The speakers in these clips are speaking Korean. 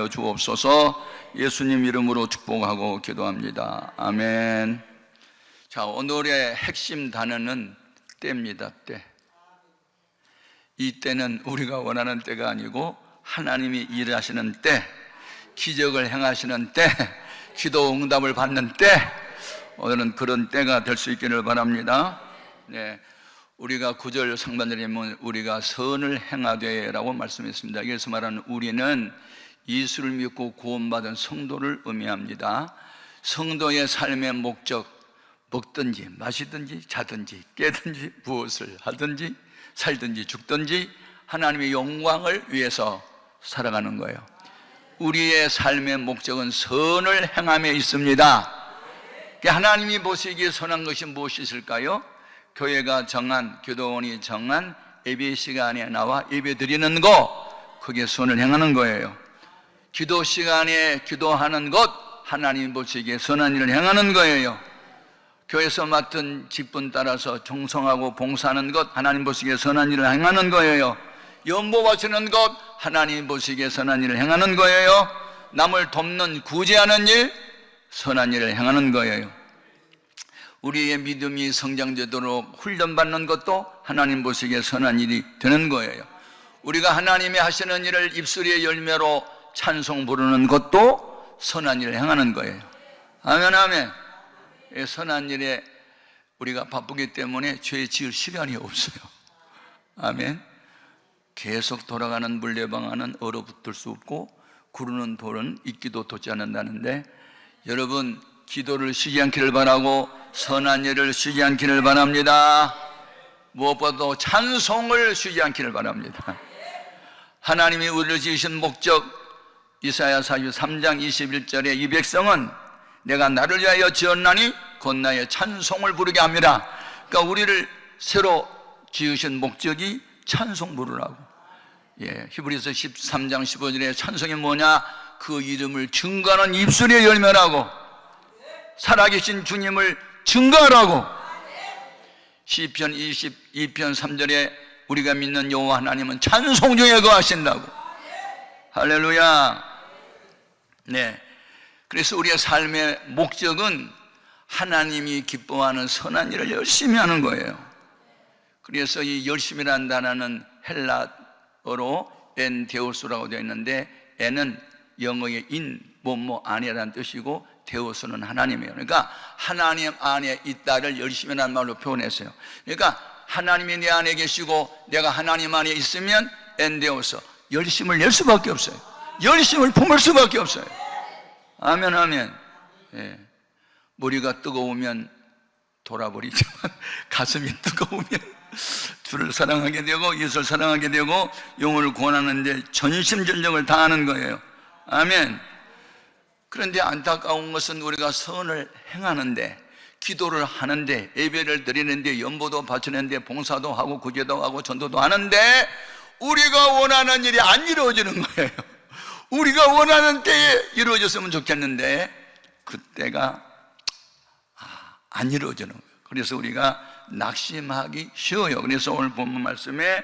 하여 주옵소서. 예수님 이름으로 축복하고 기도합니다. 아멘. 자, 오늘의 핵심 단어는 때입니다. 때. 이 때는 우리가 원하는 때가 아니고 하나님이 일하시는 때, 기적을 행하시는 때, 기도 응답을 받는 때, 오늘은 그런 때가 될 수 있기를 바랍니다. 네, 우리가 9절 상반절에 보면 우리가 선을 행하되 라고 말씀했습니다. 여기서 말하는 우리는 예수를 믿고 구원받은 성도를 의미합니다. 성도의 삶의 목적, 먹든지 마시든지 자든지 깨든지 무엇을 하든지 살든지 죽든지 하나님의 영광을 위해서 살아가는 거예요. 우리의 삶의 목적은 선을 행함에 있습니다. 하나님이 보시기에 선한 것이 무엇이 있을까요? 교회가 정한, 교도원이 정한 예배 시간에 나와 예배 드리는 것, 그게 선을 행하는 거예요. 기도 시간에 기도하는 것, 하나님 보시기에 선한 일을 행하는 거예요. 교회에서 맡은 직분 따라서 충성하고 봉사하는 것, 하나님 보시기에 선한 일을 행하는 거예요. 연보 바치는 것, 하나님 보시기에 선한 일을 행하는 거예요. 남을 돕는, 구제하는 일, 선한 일을 행하는 거예요. 우리의 믿음이 성장되도록 훈련받는 것도 하나님 보시기에 선한 일이 되는 거예요. 우리가 하나님이 하시는 일을 입술의 열매로 찬송 부르는 것도 선한 일을 행하는 거예요. 아멘, 아멘. 선한 일에 우리가 바쁘기 때문에 죄 지을 시간이 없어요. 아멘. 계속 돌아가는 물레방아는 얼어붙을 수 없고 구르는 돌은 익기도 돋지 않는다는데, 여러분 기도를 쉬지 않기를 바라고 선한 일을 쉬지 않기를 바랍니다. 무엇보다도 찬송을 쉬지 않기를 바랍니다. 하나님이 우리를 지으신 목적, 이사야 43장 21절에 이 백성은 내가 나를 위하여 지었나니 곧 나의 찬송을 부르게 합니다. 그러니까 우리를 새로 지으신 목적이 찬송 부르라고. 히브리서 13장 15절에 찬송이 뭐냐? 그 이름을 증거하는 입술의 열매라고. 살아계신 주님을 증거하라고. 시편 22편 3절에 우리가 믿는 여호와 하나님은 찬송 중에 거하신다고. 할렐루야. 네, 그래서 우리의 삶의 목적은 하나님이 기뻐하는 선한 일을 열심히 하는 거예요. 그래서 이 열심히라는 단어는 헬라어로 엔데오스라고 되어 있는데, 엔은 영어의 인, 뭐뭐 안에라는 뜻이고 데오스는 하나님이에요. 그러니까 하나님 안에 있다를 열심히라는 말로 표현했어요. 그러니까 하나님이 내 안에 계시고 내가 하나님 안에 있으면 엔데오스, 열심을 낼 수밖에 없어요. 열심을 품을 수밖에 없어요. 아멘, 아멘. 머리가 뜨거우면 돌아버리지만 가슴이 뜨거우면 주를 사랑하게 되고 예수를 사랑하게 되고 영혼을 구원하는 데 전심전력을 다하는 거예요. 아멘. 그런데 안타까운 것은 우리가 선을 행하는데, 기도를 하는데, 예배를 드리는데, 연보도 바치는데, 봉사도 하고 구제도 하고 전도도 하는데 우리가 원하는 일이 안 이루어지는 거예요. 우리가 원하는 때에 이루어졌으면 좋겠는데 그때가 안 이루어지는 거예요. 그래서 우리가 낙심하기 쉬워요. 그래서 오늘 본문 말씀에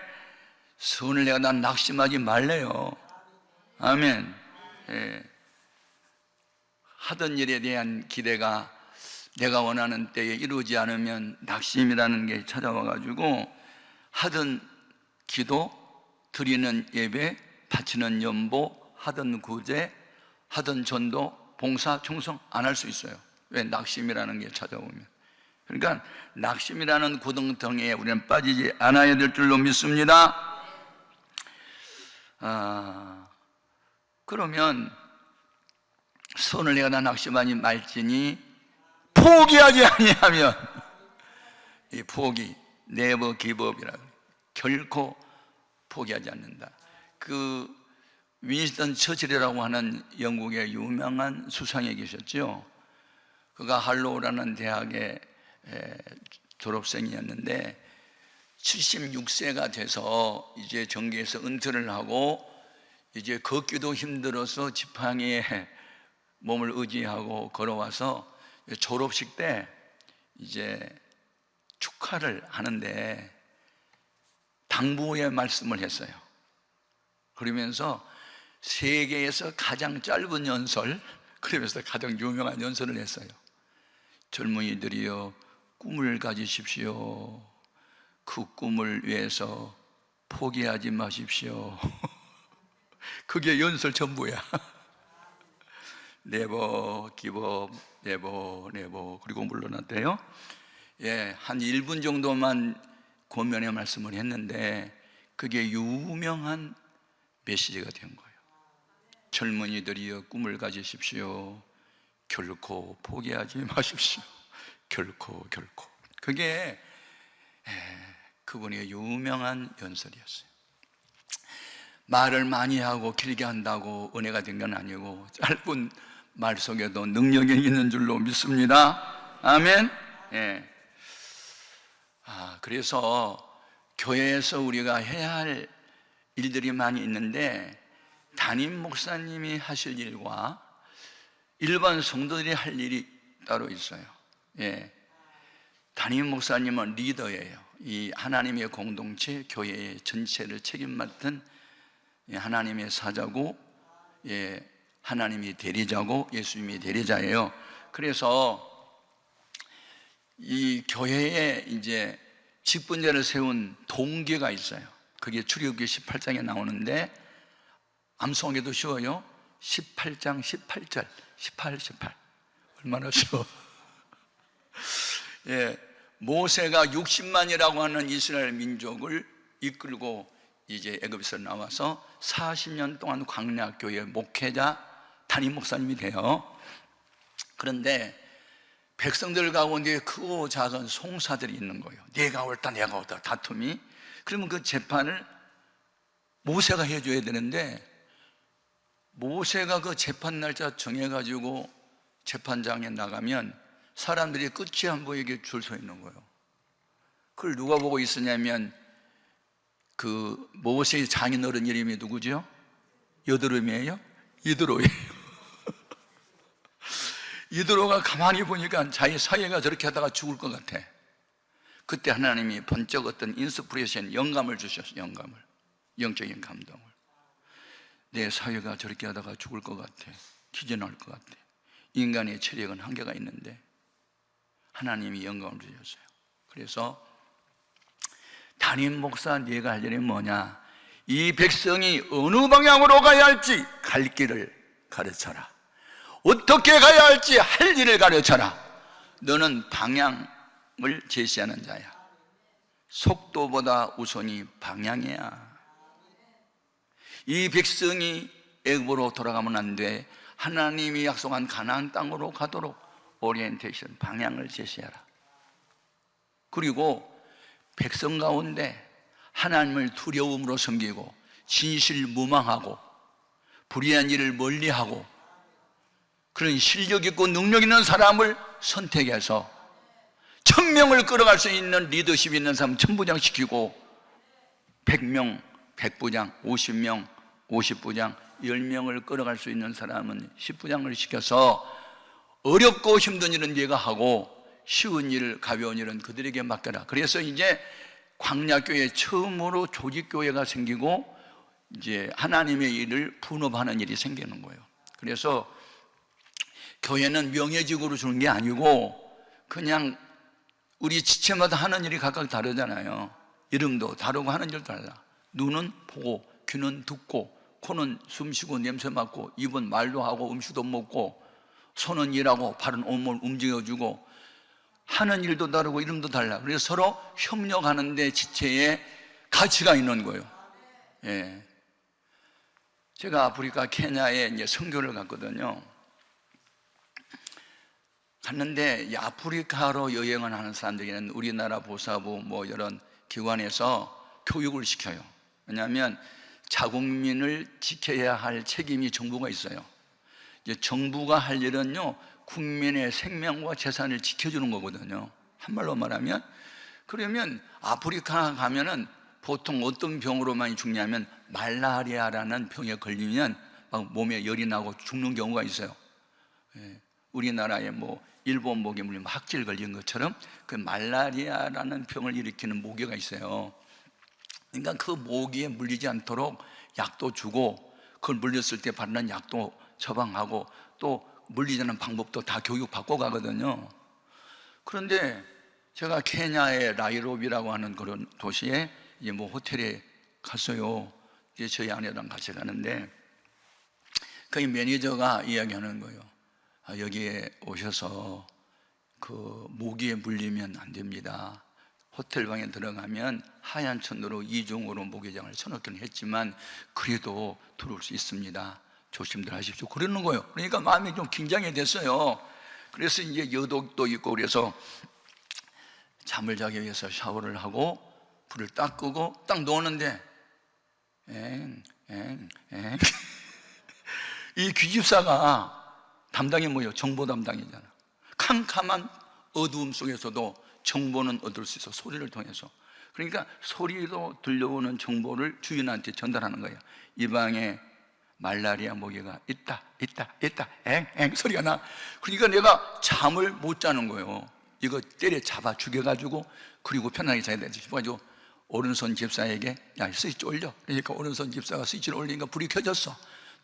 선을 내가 난 낙심하지 말래요. 아멘. 하던 일에 대한 기대가 내가 원하는 때에 이루어지지 않으면 낙심이라는 게 찾아와가지고 하던 기도, 드리는 예배, 바치는 연보, 하던 구제, 하던 전도, 봉사, 충성 안 할 수 있어요. 왜? 낙심이라는 게 찾아오면. 그러니까 낙심이라는 구덩텅이에 우리는 빠지지 않아야 될 줄로 믿습니다. 그러면 선을 내가 다 낙심하지 말지니 포기하지 아니하면, 이 포기, never give up이라고, 결코 포기하지 않는다. 그 윈스턴 처칠이라고 하는 영국의 유명한 수상이 계셨죠. 그가 할로우라는 대학의 졸업생이었는데 76세가 돼서 이제 정계에서 은퇴를 하고 이제 걷기도 힘들어서 지팡이에 몸을 의지하고 걸어와서 졸업식 때 이제 축하를 하는데 당부의 말씀을 했어요. 그러면서 세계에서 가장 짧은 연설, 그러면서 가장 유명한 연설을 했어요. 젊은이들이여 꿈을 가지십시오. 그 꿈을 위해서 포기하지 마십시오. 그게 연설 전부야. 네버 기버 네버 네버. 그리고 물러났대요. 예, 한 1분 정도만 권면의 말씀을 했는데 그게 유명한 메시지가 된 거예요. 젊은이들이여 꿈을 가지십시오. 결코 포기하지 마십시오. 결코. 그게 그분의 유명한 연설이었어요. 말을 많이 하고 길게 한다고 은혜가 된 건 아니고 짧은 말 속에도 능력이 있는 줄로 믿습니다. 아멘. 예. 그래서 교회에서 우리가 해야 할 일들이 많이 있는데 담임 목사님이 하실 일과 일반 성도들이 할 일이 따로 있어요. 예. 담임 목사님은 리더예요. 이 하나님의 공동체, 교회의 전체를 책임 맡은 하나님의 사자고, 예, 하나님이 대리자고 예수님이 대리자예요. 그래서 이 교회에 이제 직분자를 세운 동기가 있어요. 그게 출애굽기 18장에 나오는데 암송하기도 쉬워요. 18장 18절 18 얼마나 쉬워. 예, 모세가 60만이라고 하는 이스라엘 민족을 이끌고 이제 애굽에서 나와서 40년 동안 광야교회 목회자 담임 목사님이 돼요. 그런데 백성들 가운데 크고 작은 송사들이 있는 거예요. 내가 옳다 내가 옳다 다툼이. 그러면 그 재판을 모세가 해줘야 되는데 모세가 그 재판 날짜 정해가지고 재판장에 나가면 사람들이 끝이 안 보이게 줄 서 있는 거예요. 그걸 누가 보고 있었냐면 그 모세의 장인어른 이름이 누구죠? 여드름이에요? 이드로예요. 이드로가 가만히 보니까 자기 사회가 저렇게 하다가 죽을 것 같아. 그때 하나님이 번쩍 어떤 인스피레이션, 영감을 주셨어요. 영감을, 영적인 감동을. 내 사회가 저렇게 하다가 죽을 것 같아. 기전할 것 같아. 인간의 체력은 한계가 있는데 하나님이 영감을 주셨어요. 그래서 담임 목사 네가 할 일이 뭐냐? 이 백성이 어느 방향으로 가야 할지 갈 길을 가르쳐라. 어떻게 가야 할지 할 일을 가르쳐라. 너는 방향을 제시하는 자야. 속도보다 우선이 방향이야. 이 백성이 애굽으로 돌아가면 안 돼. 하나님이 약속한 가나안 땅으로 가도록 오리엔테이션, 방향을 제시하라. 그리고 백성 가운데 하나님을 두려움으로 섬기고 진실무망하고 불의한 일을 멀리하고 그런 실력 있고 능력 있는 사람을 선택해서 1000명을 끌어갈 수 있는 리더십 있는 사람 천부장 시키고 100명, 100부장, 50명, 50부장, 10명을 끌어갈 수 있는 사람은 10부장을 시켜서 어렵고 힘든 일은 네가 하고 쉬운 일, 가벼운 일은 그들에게 맡겨라. 그래서 이제 광야교회 처음으로 조직교회가 생기고 이제 하나님의 일을 분업하는 일이 생기는 거예요. 그래서 교회는 명예직으로 주는 게 아니고 그냥 우리 지체마다 하는 일이 각각 다르잖아요. 이름도 다르고 하는 일도 달라. 눈은 보고, 귀는 듣고, 코는 숨쉬고 냄새 맡고, 입은 말도 하고 음식도 먹고, 손은 일하고 발은 온몸을 움직여주고 하는 일도 다르고 이름도 달라. 그래서 서로 협력하는데 지체에 가치가 있는 거예요. 예. 제가 아프리카 케냐에 이제 선교를 갔거든요. 갔는데 이 아프리카로 여행을 하는 사람들에게는 우리나라 보사부 뭐 이런 기관에서 교육을 시켜요. 왜냐하면 자국민을 지켜야 할 책임이 정부가 있어요. 이제 정부가 할 일은요, 국민의 생명과 재산을 지켜주는 거거든요. 한말로 말하면. 그러면 아프리카 가면은 보통 어떤 병으로 많이 죽냐면 말라리아라는 병에 걸리면 막 몸에 열이 나고 죽는 경우가 있어요. 예. 우리나라에 뭐 일본 모기에 물리면 학질 걸린 것처럼 그 말라리아라는 병을 일으키는 모기가 있어요. 그러니까 그 모기에 물리지 않도록 약도 주고 그걸 물렸을 때 바르는 약도 처방하고 또 물리지 않는 방법도 다 교육받고 가거든요. 그런데 제가 케냐의 라이로비라고 하는 그런 도시에 이제 뭐 호텔에 갔어요. 이제 저희 아내랑 같이 가는데 거기 매니저가 이야기하는 거예요. 여기에 오셔서 그 모기에 물리면 안 됩니다. 호텔 방에 들어가면 하얀 천으로 이중으로 모기장을 쳐놓기는 했지만 그래도 들어올 수 있습니다. 조심들 하십시오. 그러는 거예요. 그러니까 마음이 좀 긴장이 됐어요. 그래서 이제 여독도 있고 그래서 잠을 자기 위해서 샤워를 하고 불을 딱 끄고 딱 누웠는데 이 귀집사가 담당이 뭐예요? 정보 담당이잖아. 캄캄한 어두움 속에서도 정보는 얻을 수 있어, 소리를 통해서. 그러니까 소리로 들려오는 정보를 주인한테 전달하는 거예요. 이 방에 말라리아 모기가 있다 엥 소리가 나. 그러니까 내가 잠을 못 자는 거예요. 이거 때려잡아 죽여가지고 그리고 편하게 자야 되지 싶어가지고 오른손 집사에게 야 스위치 올려. 그러니까 오른손 집사가 스위치를 올리니까 불이 켜졌어.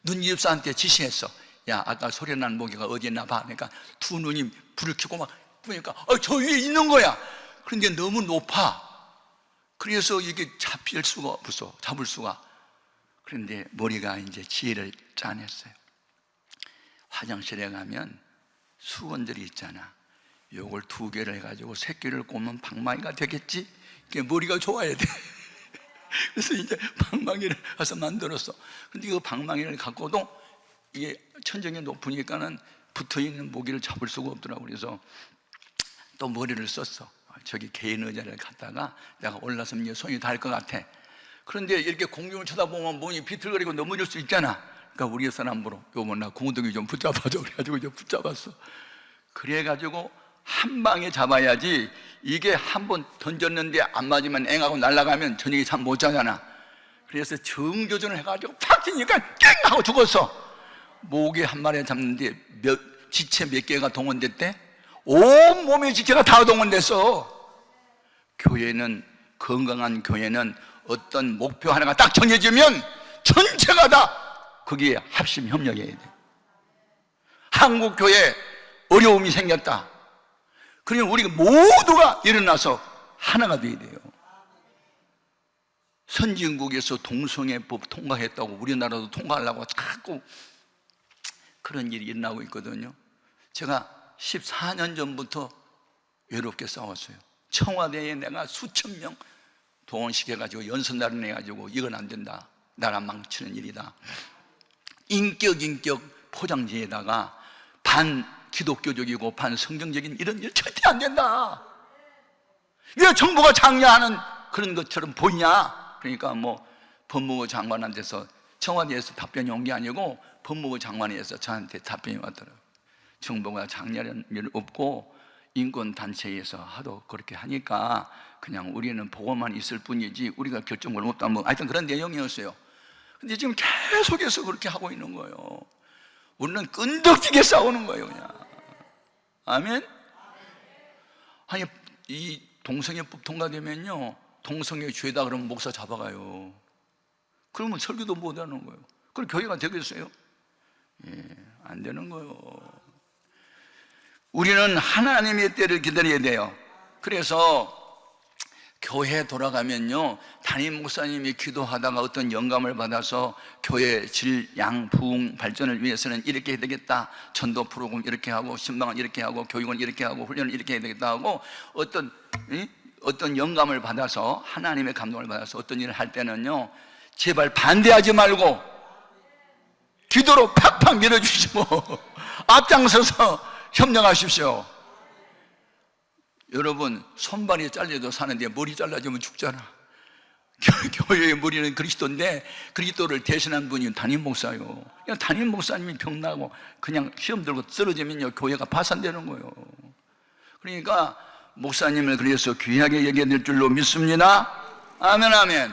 눈 집사한테 지시했어. 야 아까 소리 나는 모기가 어디 있나 봐. 그러니까 두 눈이 불을 켜고 막 보니까 저 위에 있는 거야. 그런데 너무 높아. 그래서 이게 잡힐 수가 없어. 잡을 수가. 그런데 머리가 이제 지혜를 짜냈어요. 화장실에 가면 수건들이 있잖아. 요걸 2개를 해가지고 새끼를 꼽으면 방망이가 되겠지. 그게 머리가 좋아야 돼. 그래서 이제 방망이를 가서 만들었어. 근데 그 방망이를 갖고도 이게 천정이 높으니까는 붙어있는 모기를 잡을 수가 없더라고. 그래서 또 머리를 썼어. 저기 개인 의자를 갖다가 내가 올라서면 이제 손이 닿을 것 같아. 그런데 이렇게 공중을 쳐다보면 몸이 비틀거리고 넘어질 수 있잖아. 그러니까 우리 사람으로 요번 나 구멍덩이 좀 붙잡아줘. 그래가지고 이제 붙잡았어. 그래가지고 한 방에 잡아야지. 이게 한 번 던졌는데 안 맞으면 앵하고 날아가면 저녁에 잠 못 자잖아. 그래서 정조준을 해가지고 팍 치니까 깽 하고 죽었어. 모기 한 마리 잡는데 지체 몇 개가 동원됐대? 온 몸의 지체가 다 동원됐어. 교회는, 건강한 교회는 어떤 목표 하나가 딱 정해지면 전체가 다 거기에 합심 협력해야 돼. 한국 교회 어려움이 생겼다. 그러면 우리가 모두가 일어나서 하나가 돼야 돼요. 선진국에서 동성애법 통과했다고 우리나라도 통과하려고 자꾸 그런 일이 일어나고 있거든요. 제가 14년 전부터 외롭게 싸웠어요. 청와대에 내가 수천 명 동원시켜가지고 연설날을 해가지고 이건 안 된다, 나라 망치는 일이다. 인격 포장지에다가 반 기독교적이고 반 성경적인 이런 일 절대 안 된다. 왜 정부가 장려하는 그런 것처럼 보이냐? 그러니까 뭐 법무부 장관한테서, 청와대에서 답변이 온 게 아니고 법무부 장관에서 저한테 답변이 왔더라고요. 정부가 장려할 일 없고 인권단체에서 하도 그렇게 하니까 그냥 우리는 보고만 있을 뿐이지 우리가 결정을 못한다, 뭐 하여튼 그런 내용이었어요. 근데 지금 계속해서 그렇게 하고 있는 거예요. 우리는 끈덕지게 싸우는 거예요, 그냥. 아멘? 아니, 이 동성애법 통과되면요, 동성애 죄다 그러면 목사 잡아가요. 그러면 설교도 못 하는 거예요. 그럼 교회가 되겠어요? 예, 안 되는 거예요. 우리는 하나님의 때를 기다려야 돼요. 그래서 교회 돌아가면요, 담임 목사님이 기도하다가 어떤 영감을 받아서 교회 질, 양, 부흥 발전을 위해서는 이렇게 해야 되겠다, 전도 프로그램 이렇게 하고 신방은 이렇게 하고 교육은 이렇게 하고 훈련을 이렇게 해야 되겠다 하고 어떤 영감을 받아서, 하나님의 감동을 받아서 어떤 일을 할 때는요, 제발 반대하지 말고 기도로 팍팍 밀어주시고 앞장서서 협력하십시오. 여러분, 손발이 잘려도 사는데 머리 잘라지면 죽잖아. 교회의 머리는 그리스도인데 그리스도를 대신한 분이 담임 목사예요. 그냥 담임 목사님이 병나고 그냥 시험 들고 쓰러지면요, 교회가 파산되는 거예요. 그러니까 목사님을 그래서 귀하게 여겨야 될 줄로 믿습니다. 아멘, 아멘.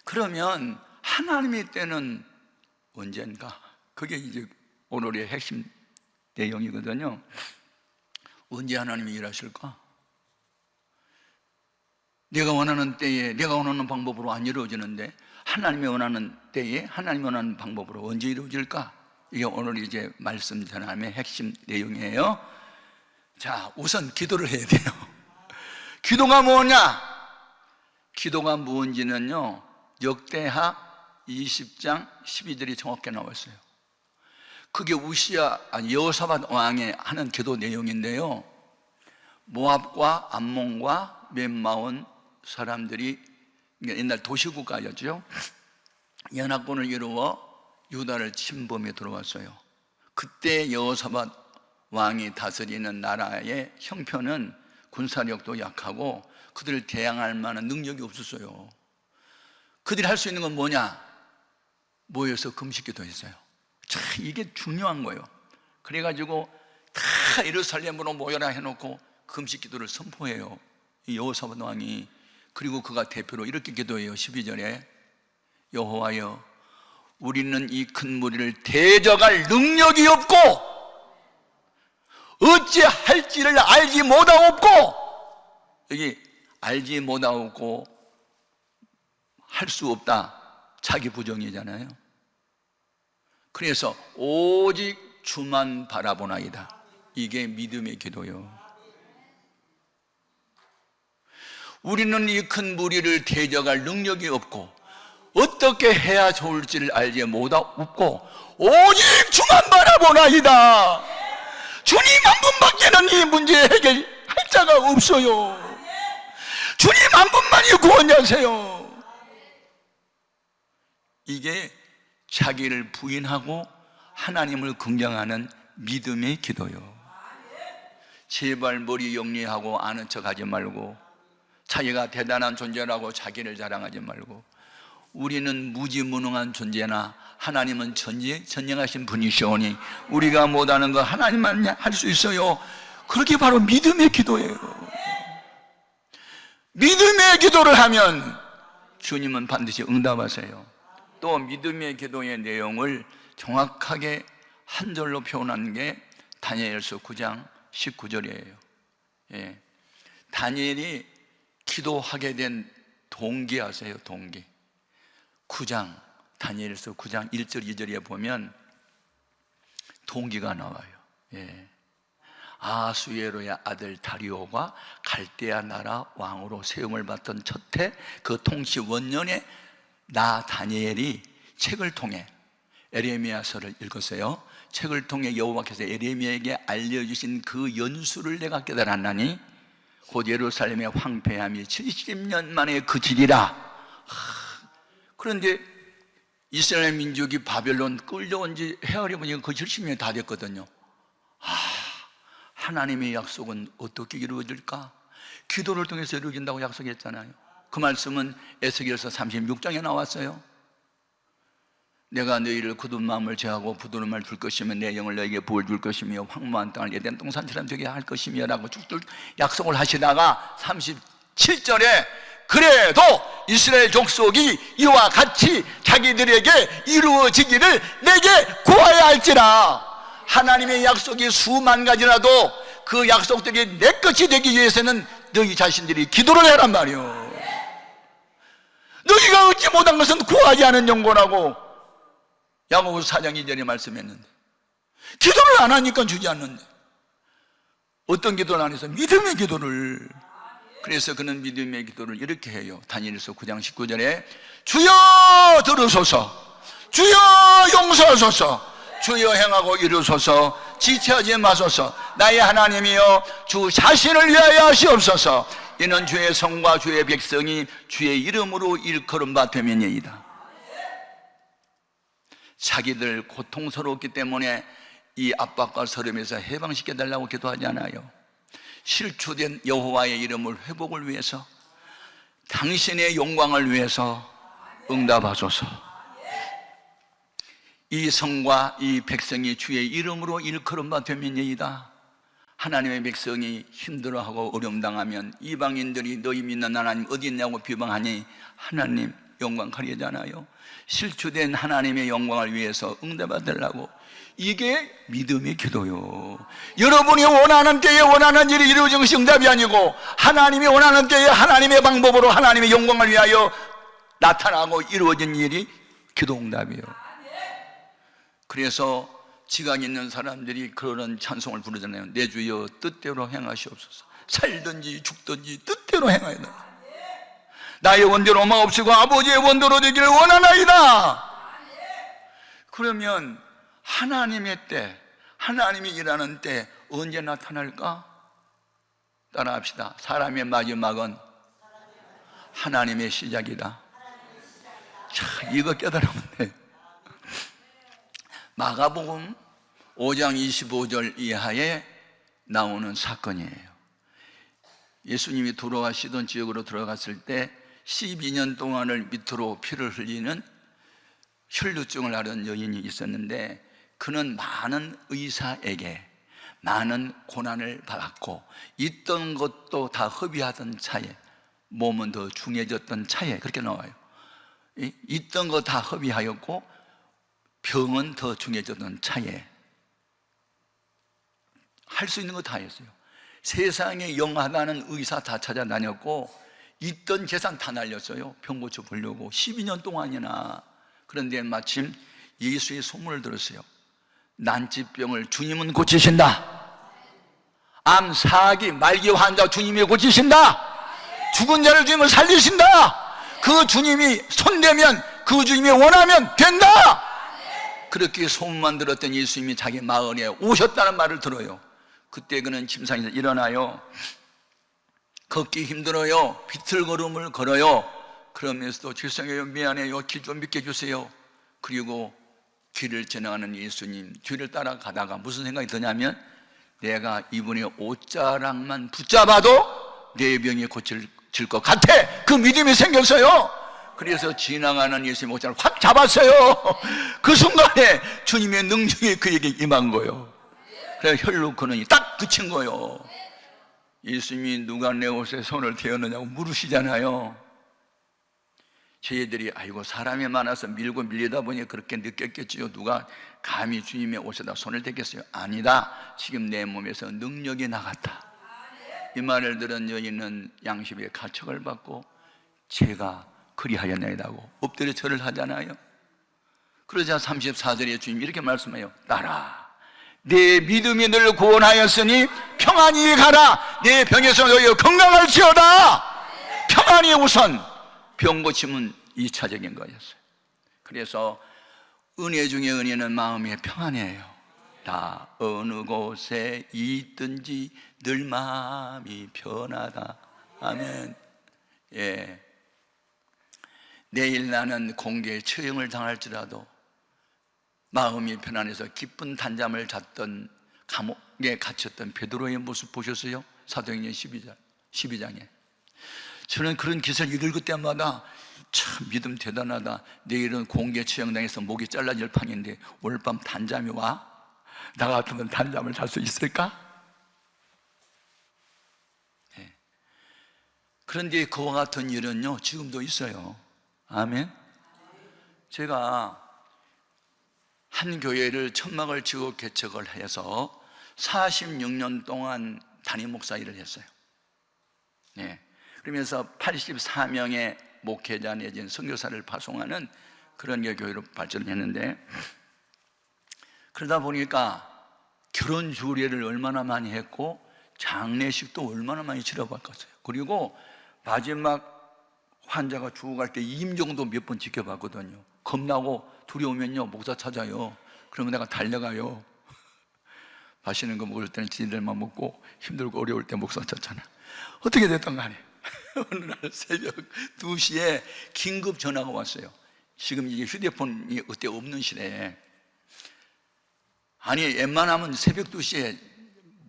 그러면 하나님의 때는 언젠가? 그게 이제 오늘의 핵심 내용이거든요. 언제 하나님이 일하실까? 내가 원하는 때에 내가 원하는 방법으로 안 이루어지는데 하나님이 원하는 때에 하나님이 원하는 방법으로 언제 이루어질까? 이게 오늘 이제 말씀 전함의 핵심 내용이에요. 자, 우선 기도를 해야 돼요. 기도가 뭐냐? 기도가 뭔지는요, 역대하 20장 12절이 정확히 나왔어요. 그게 여호사밧 왕이 하는 기도 내용인데요, 모압과 암몬과 벳마온 사람들이 옛날 도시국가였죠. 연합군을 이루어 유다를 침범해 들어왔어요. 그때 여호사밧 왕이 다스리는 나라의 형편은 군사력도 약하고 그들을 대항할 만한 능력이 없었어요. 그들이 할 수 있는 건 뭐냐? 모여서 금식기도 했어요. 참 이게 중요한 거예요. 그래가지고 다 예루살렘으로 모여라 해놓고 금식기도를 선포해요, 이 여호사밧 왕이. 그리고 그가 대표로 이렇게 기도해요. 12절에 여호와여, 우리는 이 큰 무리를 대적할 능력이 없고 어찌할지를 알지 못하옵고, 여기 알지 못하옵고 할 수 없다, 자기 부정이잖아요. 그래서 오직 주만 바라보나이다. 이게 믿음의 기도요. 우리는 이 큰 무리를 대적할 능력이 없고 어떻게 해야 좋을지를 알지 못하옵고 오직 주만 바라보나이다. 주님 한 분밖에는 이 문제 해결할 자가 없어요. 주님 한 분만이 구원자세요. 이게 자기를 부인하고 하나님을 긍정하는 믿음의 기도요. 제발 머리 영리하고 아는 척하지 말고 자기가 대단한 존재라고 자기를 자랑하지 말고, 우리는 무지무능한 존재나 하나님은 전능하신 분이시오니 우리가 못하는 거 하나님만 할 수 있어요. 그렇게 바로 믿음의 기도예요. 믿음의 기도를 하면 주님은 반드시 응답하세요. 또 믿음의 기도의 내용을 정확하게 한 절로 표현한 게 다니엘서 9장 19절이에요. 예. 다니엘이 기도하게 된 동기 아세요? 동기. 9장, 다니엘서 9장 1절 2절에 보면 동기가 나와요. 예. 아수에로의 아들 다리오가 갈대아 나라 왕으로 세움을 받던 첫해 그 통치 원년에 나 다니엘이 책을 통해 에레미야서를 읽었어요. 책을 통해 여호와께서 에레미야에게 알려주신 그 연수를 내가 깨달았나니 곧 예루살렘의 황폐함이 70년 만에 그치리라. 그런데 이스라엘 민족이 바벨론 끌려온 지 헤아려 보니까 그 70년이 다 됐거든요. 하나님의 약속은 어떻게 이루어질까? 기도를 통해서 이루어진다고 약속했잖아요. 그 말씀은 에스겔서 36장에 나왔어요. 내가 너희를 굳은 마음을 제하고 부드러운 말을 줄 것이며 내 영을 너에게 부어줄 것이며 황무한 땅을 에덴 동산처럼 되게 할 것이며 라고 쭉쭉 약속을 하시다가 37절에 그래도 이스라엘 족속이 이와 같이 자기들에게 이루어지기를 내게 구하여야 할지라. 하나님의 약속이 수만 가지라도 그 약속들이 내 것이 되기 위해서는 너희 자신들이 기도를 해란 말이요. 너희가 얻지 못한 것은 구하지 않은 영고라고 야고보서 4장 2절에 말씀했는데, 기도를 안 하니까 주지 않는데 어떤 기도를 안 해서 믿음의 기도를. 그래서 그는 믿음의 기도를 이렇게 해요. 다니엘서 9장 19절에 주여 들으소서, 주여 용서하소서, 주여 행하고 이루소서, 지체하지 마소서. 나의 하나님이여 주 자신을 위하여 하시옵소서. 이는 주의 성과 주의 백성이 주의 이름으로 일컬음 바 되면이이다. 자기들 고통스럽기 때문에 이 압박과 서름에서 해방시켜달라고 기도하지 않아요. 실추된 여호와의 이름을 회복을 위해서, 당신의 영광을 위해서 응답하소서. 이 성과 이 백성이 주의 이름으로 일컬음 바 되면이이다. 하나님의 백성이 힘들어하고 어려움 당하면 이방인들이 너희 믿는 하나님 어디 있냐고 비방하니 하나님 영광 가리잖아요. 실추된 하나님의 영광을 위해서 응답받으려고. 이게 믿음의 기도요. 여러분이 원하는 때에 원하는 일이 이루어진 것이 응답이 아니고 하나님이 원하는 때에 하나님의 방법으로 하나님의 영광을 위하여 나타나고 이루어진 일이 기도응답이에요. 그래서 지각 있는 사람들이 그런 찬송을 부르잖아요. 내 주여 뜻대로 행하시옵소서. 살든지 죽든지 뜻대로 행하여 달라. 나의 원대로 마옵시고 아버지의 원대로 되기를 원하나이다. 그러면 하나님의 때, 하나님이 일하는 때 언제 나타날까? 따라합시다. 사람의 마지막은 하나님의 시작이다. 자, 이거 깨달으면 돼. 마가복음 5장 25절 이하에 나오는 사건이에요. 예수님이 돌아가시던 지역으로 들어갔을 때 12년 동안을 밑으로 피를 흘리는 혈루증을 앓은 여인이 있었는데, 그는 많은 의사에게 많은 고난을 받았고 있던 것도 다 허비하던 차에, 몸은 더 중해졌던 차에, 그렇게 나와요. 있던 거 다 허비하였고 병은 더 중해졌던 차에 할 수 있는 거 다 했어요. 세상에 영하다는 의사 다 찾아다녔고 있던 재산 다 날렸어요. 병 고쳐 보려고 12년 동안이나. 그런데 마침 예수의 소문을 들었어요. 난치병을 주님은 고치신다. 암, 사기, 말기 환자 주님이 고치신다. 죽은 자를 주님을 살리신다. 그 주님이 손대면, 그 주님이 원하면 된다. 그렇게 소문만 들었던 예수님이 자기 마을에 오셨다는 말을 들어요. 그때 그는 침상에서 일어나요. 걷기 힘들어요. 비틀걸음을 걸어요. 그러면서도 죄송해요, 미안해요, 길 좀 비켜주세요. 그리고 길을 지나가는 예수님 뒤를 따라가다가 무슨 생각이 드냐면, 내가 이분의 옷자락만 붙잡아도 내 병이 고쳐질 것 같아. 그 믿음이 생겼어요. 그래서 지나가는 예수님 옷자락을 확 잡았어요. 그 순간에 주님의 능력이 그에게 임한 거예요. 그래서 혈루 근원이 딱 그친 거예요. 예수님이 누가 내 옷에 손을 대었느냐고 물으시잖아요. 저희들이 아이고 사람이 많아서 밀고 밀리다 보니 그렇게 느꼈겠지요. 누가 감히 주님의 옷에다 손을 대겠어요? 아니다. 지금 내 몸에서 능력이 나갔다. 이 말을 들은 여인은 양심의 가책을 받고 제가 그리하였나이다고 엎드려 절을 하잖아요. 그러자 34절에 주님이 이렇게 말씀해요. 따라 내 믿음이 늘 구원하였으니 평안히 가라. 내 병에서 너희 건강할지어다. 평안이 우선, 병 고침은 2차적인 거였어요. 그래서 은혜 중에 은혜는 마음의 평안이에요. 다 어느 곳에 있든지 늘 마음이 편하다. 아멘. 예. 내일 나는 공개에 처형을 당할지라도 마음이 편안해서 기쁜 단잠을 잤던 감옥에 갇혔던 베드로의 모습 보셨어요? 사도행전 12장에. 저는 그런 기사를 읽을 때마다 참 믿음 대단하다. 내일은 공개 처형당해서 목이 잘라질 판인데 오늘 밤 단잠이 와? 나 같으면 단잠을 잘 수 있을까? 네. 그런데 그와 같은 일은요 지금도 있어요. 아멘. 제가 한 교회를 천막을 치고 개척을 해서 46년 동안 담임 목사 일을 했어요. 네. 그러면서 84명의 목회자 내지는 선교사를 파송하는 그런 교회로 발전을 했는데, 그러다 보니까 결혼 주례를 얼마나 많이 했고 장례식도 얼마나 많이 치러봤겠어요. 그리고 마지막 환자가 죽어갈 때 임종도 몇 번 지켜봤거든요. 겁나고 두려우면요 목사 찾아요. 그러면 내가 달려가요. 맛있는 거 먹을 때는 지들만 먹고 힘들고 어려울 때 목사 찾잖아. 어떻게 됐던 간에 어느 날 새벽 2시에 긴급 전화가 왔어요. 지금 이게 휴대폰이 그때 없는 시대에, 아니 웬만하면 새벽 2시에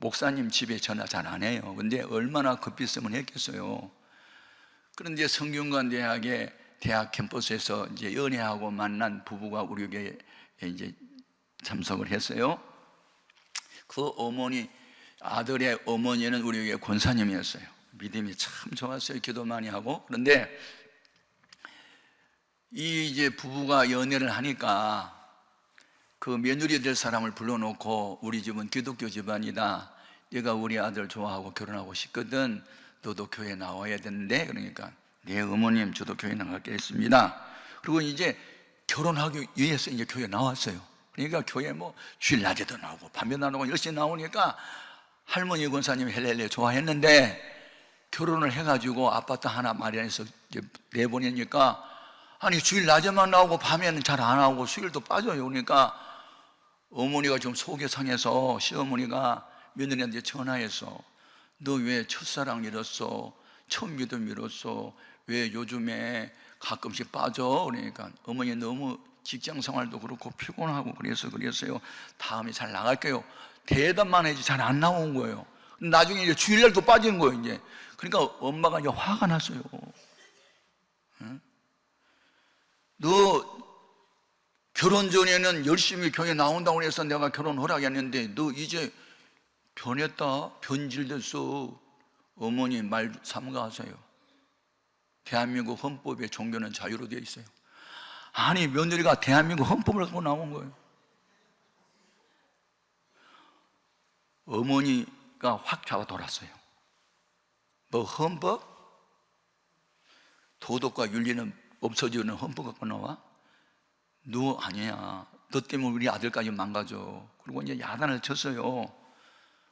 목사님 집에 전화 잘 안 해요. 근데 얼마나 급했으면 했겠어요. 그런데 성균관 대학의 대학 캠퍼스에서 이제 연애하고 만난 부부가 우리 교회에 이제 참석을 했어요. 그 어머니, 아들의 어머니는 우리 교회 권사님이었어요. 믿음이 참 좋았어요. 기도 많이 하고. 그런데 이 이제 부부가 연애를 하니까 그 며느리 될 사람을 불러놓고 우리 집은 기독교 집안이다. 내가 우리 아들 좋아하고 결혼하고 싶거든. 너도 교회 나와야 되는데. 그러니까 네 어머님 저도 교회 나가겠습니다. 그리고 이제 결혼하기 위해서 이제 교회 나왔어요. 그러니까 교회 뭐 주일 낮에도 나오고 밤에도 나오고 열심히 나오니까 할머니 권사님이 헬렐레 좋아했는데, 결혼을 해가지고 아파트 하나 마련해서 이제 내보내니까, 아니 주일 낮에만 나오고 밤에는 잘 안 나오고 수요일도 빠져요. 그러니까 어머니가 좀 속이 상해서 시어머니가 며느리한테 전화해서 너 왜 첫사랑 잃었어? 처음 믿음 잃었어? 왜 요즘에 가끔씩 빠져? 그러니까 어머니 너무 직장 생활도 그렇고 피곤하고 그래서요. 다음에 잘 나갈게요. 대답만 해지 잘 안 나온 거예요. 나중에 이제 주일날도 빠지는 거예요, 이제. 그러니까 엄마가 이제 화가 났어요. 응? 너 결혼 전에는 열심히 교회 나온다고 해서 내가 결혼 허락했는데 너 이제 변했다, 변질됐어. 어머니 말 삼가하세요. 대한민국 헌법에 종교는 자유로 되어 있어요. 아니 며느리가 대한민국 헌법을 갖고 나온 거예요. 어머니가 확 잡아 돌았어요. 뭐 헌법? 도덕과 윤리는 없어지는 헌법 갖고 나와? 너 아니야. 너 때문에 우리 아들까지 망가져. 그리고 이제 야단을 쳤어요.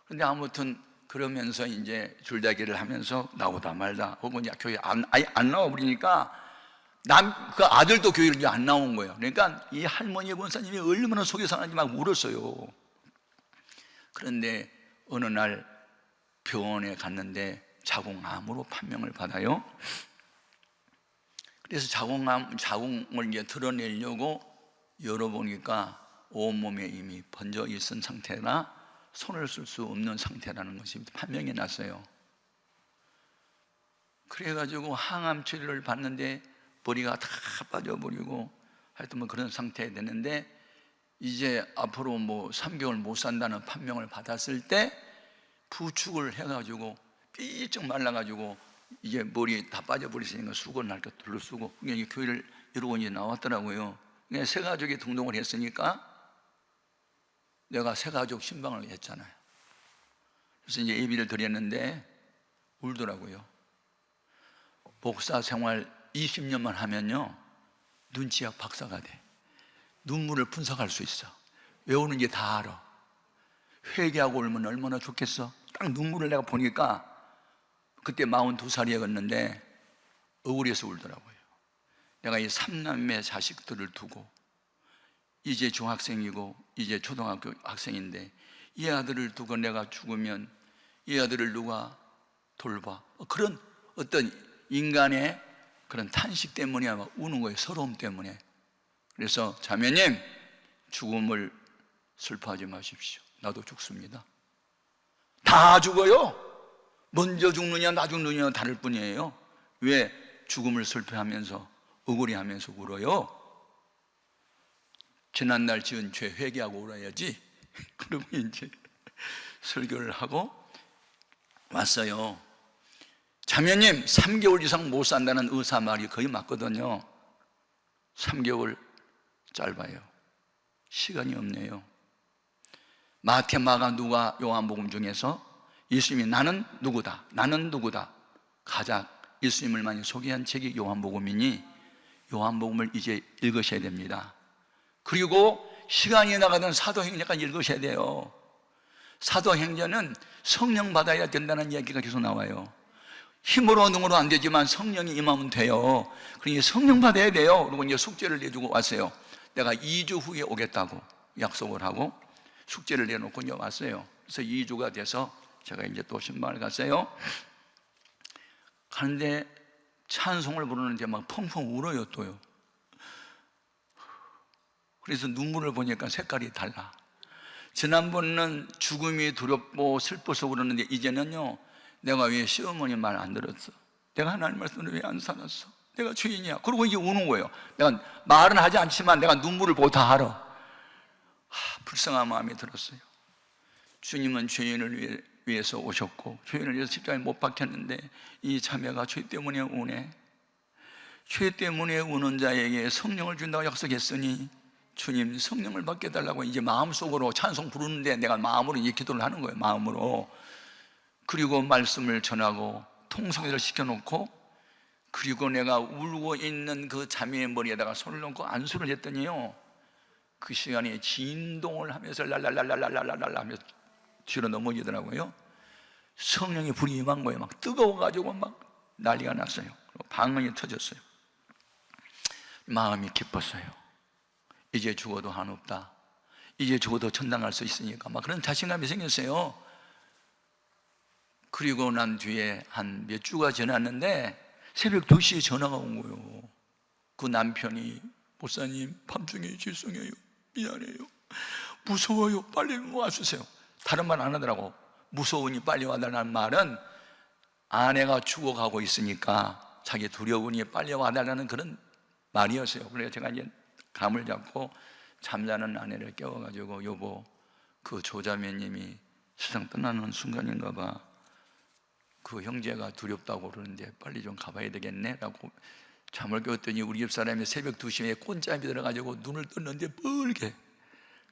그런데 아무튼 그러면서 이제 줄다기를 하면서 나오다 말다 혹은 이제 교회 아예 안 나와 버리니까 그 아들도 교회를 이제 안 나온 거예요. 그러니까 이 할머니 권사님이 얼마나 속이 상한지 막 울었어요. 그런데 어느 날 병원에 갔는데 자궁암으로 판명을 받아요. 그래서 자궁을 이제 드러내려고 열어보니까 온몸에 이미 번져 있은 상태라 손을 쓸 수 없는 상태라는 것이 판명이 났어요. 그래가지고 항암 치료를 받는데 머리가 다 빠져버리고 하여튼 뭐 그런 상태에 됐는데, 이제 앞으로 뭐 3개월 못 산다는 판명을 받았을 때 부축을 해가지고 삐쩍 말라가지고 이제 머리 다 빠져버리시니까 수건을 할까 둘러쓰고 그냥 교회를 이러고 이제 나왔더라고요. 그냥 새 가족이 등록을 했으니까 내가 새 가족 신방을 했잖아요. 그래서 이제 예비를 드렸는데 울더라고요. 목사 생활 20년만 하면요 눈치학 박사가 돼. 눈물을 분석할 수 있어. 왜 우는지 다 알아. 회개하고 울면 얼마나 좋겠어. 딱 눈물을 내가 보니까 그때 42살이었는데 억울해서 울더라고요. 내가 이 3남매 자식들을 두고 이제 중학생이고 이제 초등학교 학생인데 이 아들을 두고 내가 죽으면 이 아들을 누가 돌봐. 그런 어떤 인간의 그런 탄식 때문에 아마 우는 거예요. 서러움 때문에. 그래서 자매님, 죽음을 슬퍼하지 마십시오. 나도 죽습니다. 다 죽어요. 먼저 죽느냐 나 죽느냐 다를 뿐이에요. 왜 죽음을 슬퍼하면서 억울해하면서 울어요? 지난날 지은 죄 회개하고 울어야지. 그러고 이제 설교를 하고 왔어요. 자매님, 3개월 이상 못 산다는 의사 말이 거의 맞거든요. 3개월 짧아요. 시간이 없네요. 마태, 마가, 누가, 요한복음 중에서 예수님이 나는 누구다, 나는 누구다 가장 예수님을 많이 소개한 책이 요한복음이니 요한복음을 이제 읽으셔야 됩니다. 그리고 시간이 나가던 사도행전까지 읽으셔야 돼요. 사도행전은 성령 받아야 된다는 이야기가 계속 나와요. 힘으로 능으로 안 되지만 성령이 임하면 돼요. 그러니 성령 받아야 돼요. 그리고 이제 숙제를 내주고 왔어요. 내가 2주 후에 오겠다고 약속을 하고 숙제를 내놓고 이제 왔어요. 그래서 2주가 돼서 제가 이제 또 신방을 갔어요. 가는데 찬송을 부르는데 막 펑펑 울어요, 또요. 그래서 눈물을 보니까 색깔이 달라. 지난번은 죽음이 두렵고 슬퍼서 그러는데 이제는요, 내가 왜 시어머니 말 안 들었어? 내가 하나님 말씀을 왜 안 살았어? 내가 죄인이야. 그러고 이제 우는 거예요. 내가 말은 하지 않지만 내가 눈물을 보고 다 알아. 불쌍한 마음이 들었어요. 주님은 죄인을 위해서 오셨고 죄인을 위해서 십자가에 못 박혔는데 이 자매가 죄 때문에 우네. 죄 때문에 우는 자에게 성령을 준다고 약속했으니 주님 성령을 받게 해달라고 이제 마음속으로 찬송 부르는데 내가 마음으로 이제 기도를 하는 거예요. 마음으로. 그리고 말씀을 전하고 통성회를 시켜놓고 그리고 내가 울고 있는 그 자매의 머리에다가 손을 얹고 안수를 했더니요, 그 시간에 진동을 하면서 랄랄랄랄랄랄랄 하면서 뒤로 넘어지더라고요. 성령의 불이 임한 거예요. 막 뜨거워가지고 막 난리가 났어요. 방언이 터졌어요. 마음이 기뻤어요. 이제 죽어도 한없다, 이제 죽어도 천당 갈 수 있으니까 막 그런 자신감이 생겼어요. 그리고 난 뒤에 한 몇 주가 지났는데 새벽 2시에 전화가 온 거예요. 그 남편이 목사님 밤중에 죄송해요, 미안해요, 무서워요, 빨리 와주세요. 다른 말 안 하더라고. 무서우니 빨리 와달라는 말은 아내가 죽어가고 있으니까 자기 두려우니 빨리 와달라는 그런 말이었어요. 그래서 제가 이제 감을 잡고 잠자는 아내를 깨워가지고, 여보, 그 조자매님이 세상 떠나는 순간인가 봐, 그 형제가 두렵다고 그러는데 빨리 좀 가봐야 되겠네 라고 잠을 깨웠더니 우리 집사람이 새벽 2시에 꼰잠이 들어가지고 눈을 떴는데 뻘게.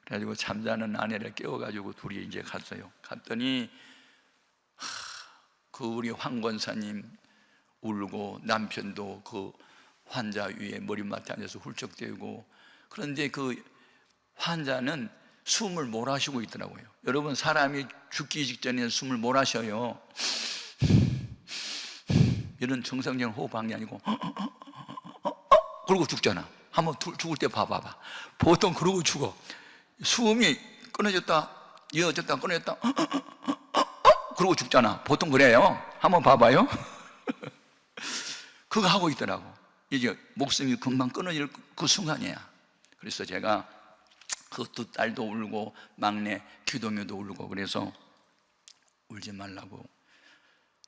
그래가지고 잠자는 아내를 깨워가지고 둘이 이제 갔어요. 갔더니 그 우리 황 권사님 울고, 남편도 그 환자 위에 머리맡에 앉아서 훌쩍대고. 그런데 그 환자는 숨을 몰아쉬고 있더라고요. 여러분, 사람이 죽기 직전에 숨을 몰아쉬어요. 이런 정상적인 호흡한 게 아니고 그러고 죽잖아. 한번 죽을 때 봐봐봐. 보통 그러고 죽어. 숨이 끊어졌다 이어졌다 끊어졌다 그러고 죽잖아. 보통 그래요. 한번 봐봐요. 그거 하고 있더라고. 이제 목숨이 금방 끊어질 그 순간이야. 그래서 제가 그 두 딸도 울고 막내 기동이도 울고, 그래서 울지 말라고,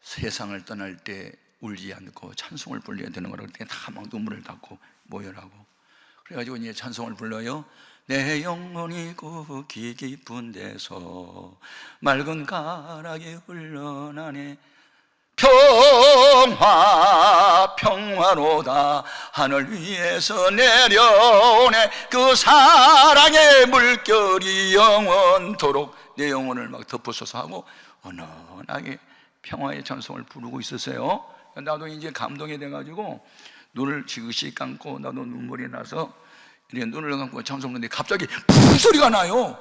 세상을 떠날 때 울지 않고 찬송을 불러야 되는 거라고 그때 다 막 눈물을 닦고 모여라고. 그래가지고 이제 찬송을 불러요. 내 영혼이 그 깊은 데서 맑은 가락이 흘러나네. 평화 평화로다 하늘 위에서 내려오네. 그 사랑의 물결이 영원토록 내 영혼을 막 덮어서서 하고 은은하게 평화의 찬송을 부르고 있었어요. 나도 이제 감동이 돼가지고 눈을 지그시 감고, 나도 눈물이 나서 이렇게 눈을 감고 찬송하는데 갑자기 푹 소리가 나요.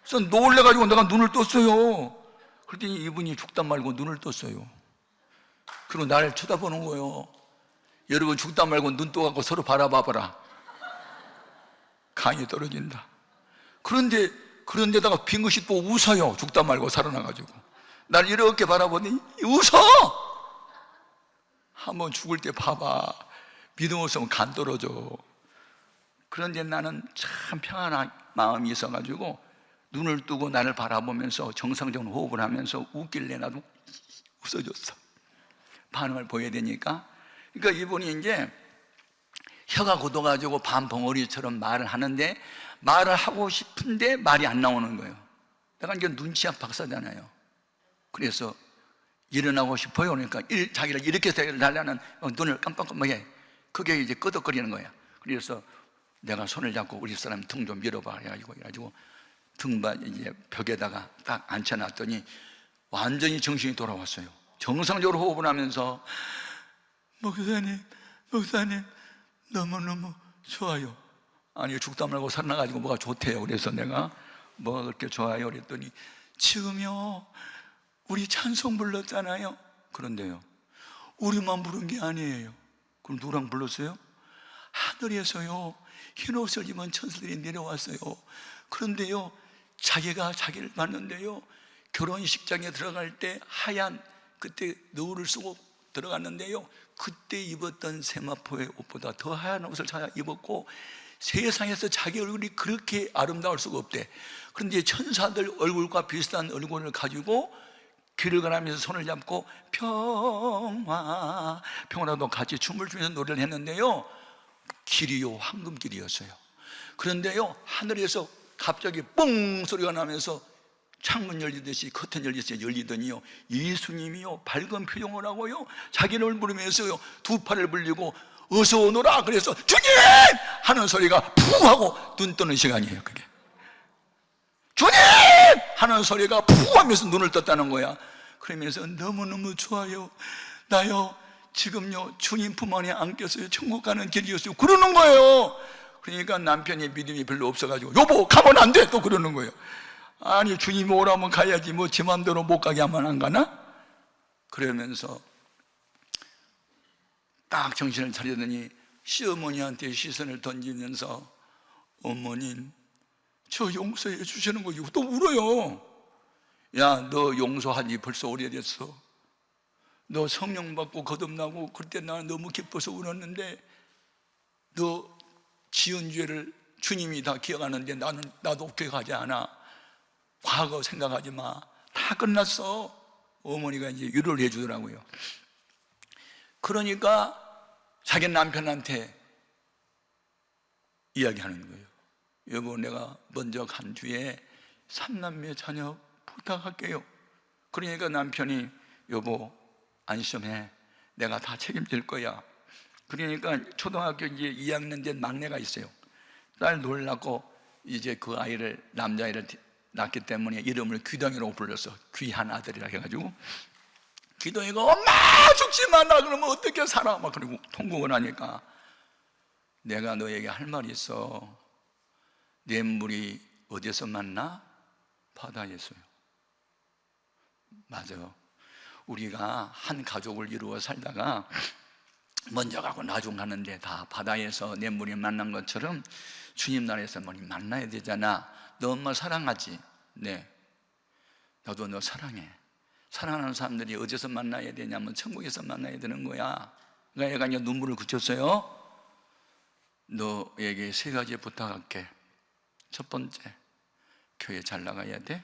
그래서 놀래가지고 내가 눈을 떴어요. 그랬더니 이분이 죽다 말고 눈을 떴어요. 그리고 나를 쳐다보는 거예요. 여러분, 죽다 말고 눈 떠갖고 서로 바라봐봐라. 간이 떨어진다. 그런데다가 빙긋이 또 웃어요. 죽다 말고 살아나가지고 날 이렇게 바라보니 웃어. 한번 죽을 때 봐봐. 믿음 없으면 간 떨어져. 그런데 나는 참 평안한 마음이 있어가지고 눈을 뜨고 나를 바라보면서 정상적인 호흡을 하면서 웃길래 나도 웃어줬어. 반응을 보여야 되니까. 그러니까 이분이 이제 혀가 굳어가지고 밤벙어리처럼 말을 하는데, 말을 하고 싶은데 말이 안 나오는 거예요. 내가 이제 눈치학 박사잖아요. 그래서 일어나고 싶어요. 그러니까 자기를 이렇게 달라는 눈을 깜빡깜빡해. 그게 이제 끄덕거리는 거야. 그래서 내가 손을 잡고 우리 사람 등 좀 밀어봐 해가지고 등반 이제 벽에다가 딱 앉혀놨더니 완전히 정신이 돌아왔어요. 정상적으로 호흡을 하면서 목사님 너무너무 좋아요. 아니, 죽다 말고 살아나가지고 뭐가 좋대요. 그래서 내가 뭐가 그렇게 좋아요 그랬더니 지금요 우리 찬송 불렀잖아요. 그런데요, 우리만 부른 게 아니에요. 그럼 누구랑 불렀어요? 하늘에서요 흰 옷을 입은 천사들이 내려왔어요. 그런데요, 자기가 자기를 봤는데요, 결혼식장에 들어갈 때 하얀, 그때 너울을 쓰고 들어갔는데요, 그때 입었던 세마포의 옷보다 더 하얀 옷을 입었고 세상에서 자기 얼굴이 그렇게 아름다울 수가 없대. 그런데 천사들 얼굴과 비슷한 얼굴을 가지고 길을 가면서 손을 잡고 평화라도 같이 춤을 추면서 노래를 했는데요, 길이요 황금길이었어요. 그런데요, 하늘에서 갑자기 뻥 소리가 나면서 창문 열리듯이 커튼 열리더니요, 예수님이요 밝은 표정을 하고요 자기를 부르면서요 두 팔을 벌리고 어서 오너라 그래서 주님 하는 소리가 푸 하고 눈 뜨는 시간이에요. 그게 주님 하는 소리가 푸 하면서 눈을 떴다는 거야. 그러면서 너무너무 좋아요. 나요 지금요 주님 품 안에 안겼어요. 천국 가는 길이었어요. 그러는 거예요. 그러니까 남편이 믿음이 별로 없어가지고 여보 가면 안 돼 또 그러는 거예요. 아니 주님 오라면 가야지 뭐 지 맘대로 못 가게 하면 안 가나? 그러면서 딱 정신을 차리더니 시어머니한테 시선을 던지면서 어머님 저 용서해 주시는 거예요. 또 울어요. 야 너 용서한 지 벌써 오래됐어. 너 성령 받고 거듭나고 그때 나는 너무 기뻐서 울었는데 너 지은 죄를 주님이 다 기억하는데 나도 기억하지 않아. 과거 생각하지 마. 다 끝났어. 어머니가 이제 위로를 해주더라고요. 그러니까 자기 남편한테 이야기하는 거예요. 여보 내가 먼저 간 뒤에 3남매 자녀 부탁할게요. 그러니까 남편이 여보 안심해 내가 다 책임질 거야. 그러니까 초등학교 이제 2학년 된 막내가 있어요. 딸 놀랐고 이제 그 아이를 남자아이를 낳기 때문에 이름을 귀덩이라고 불렀어. 귀한 아들이라 해가지고 귀덩이가 엄마 죽지 말라 그러면 어떻게 살아 막 그러고 통곡을 하니까 내가 너에게 할 말이 있어. 냇물이 어디서 만나? 바다에서요. 맞아. 우리가 한 가족을 이루어 살다가 먼저 가고 나중 가는데 다 바다에서 냇물이 만난 것처럼 주님 나라에서 많이 만나야 되잖아. 너 엄마 사랑하지? 네. 나도 너 사랑해. 사랑하는 사람들이 어디서 만나야 되냐면 천국에서 만나야 되는 거야. 그러니까 얘가 이제 눈물을 그쳤어요. 너에게 3가지 부탁할게. 첫 번째, 교회 잘 나가야 돼.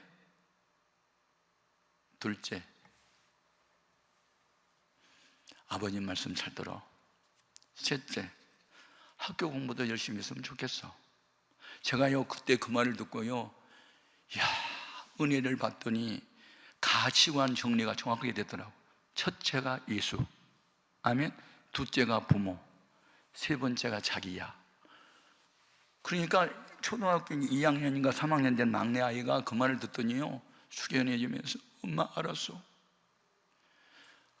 둘째, 아버님 말씀 잘 들어. 셋째, 학교 공부도 열심히 했으면 좋겠어. 제가요 그때 그 말을 듣고요 야 은혜를 받더니 가치관 정리가 정확하게 됐더라고. 첫째가 예수, 아멘. 둘째가 부모, 세 번째가 자기야. 그러니까 초등학교 2학년인가 3학년 된 막내 아이가 그 말을 듣더니요 숙연해지면서 엄마 알았어.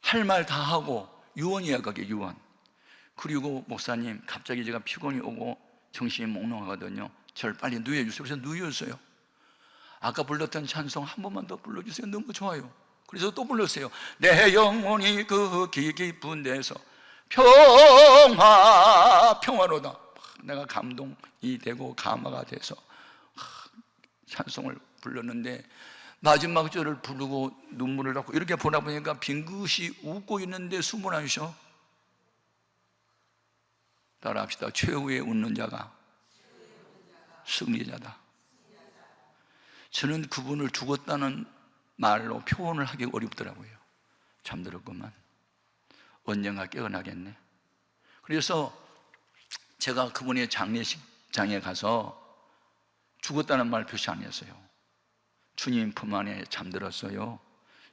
할 말 다 하고 유언이야 그게 유언. 그리고 목사님 갑자기 제가 피곤이 오고 정신이 몽롱하거든요. 저를 빨리 누워주세요. 그래서 누웠어요. 아까 불렀던 찬송 한 번만 더 불러주세요. 너무 좋아요. 그래서 또 불렀어요. 내 영혼이 그 깊은 데서 평화로다. 내가 감동이 되고 감화가 돼서 찬송을 불렀는데 마지막 절을 부르고 눈물을 닦고 이렇게 보다 보니까 빙긋이 웃고 있는데 숨을 안 쉬어. 따라합시다. 최후의 웃는 자가 승리자다. 저는 그분을 죽었다는 말로 표현을 하기 어렵더라고요. 잠들었구만. 언젠가 깨어나겠네. 그래서 제가 그분의 장례식장에 가서 죽었다는 말 표시 안 했어요. 주님 품 안에 잠들었어요.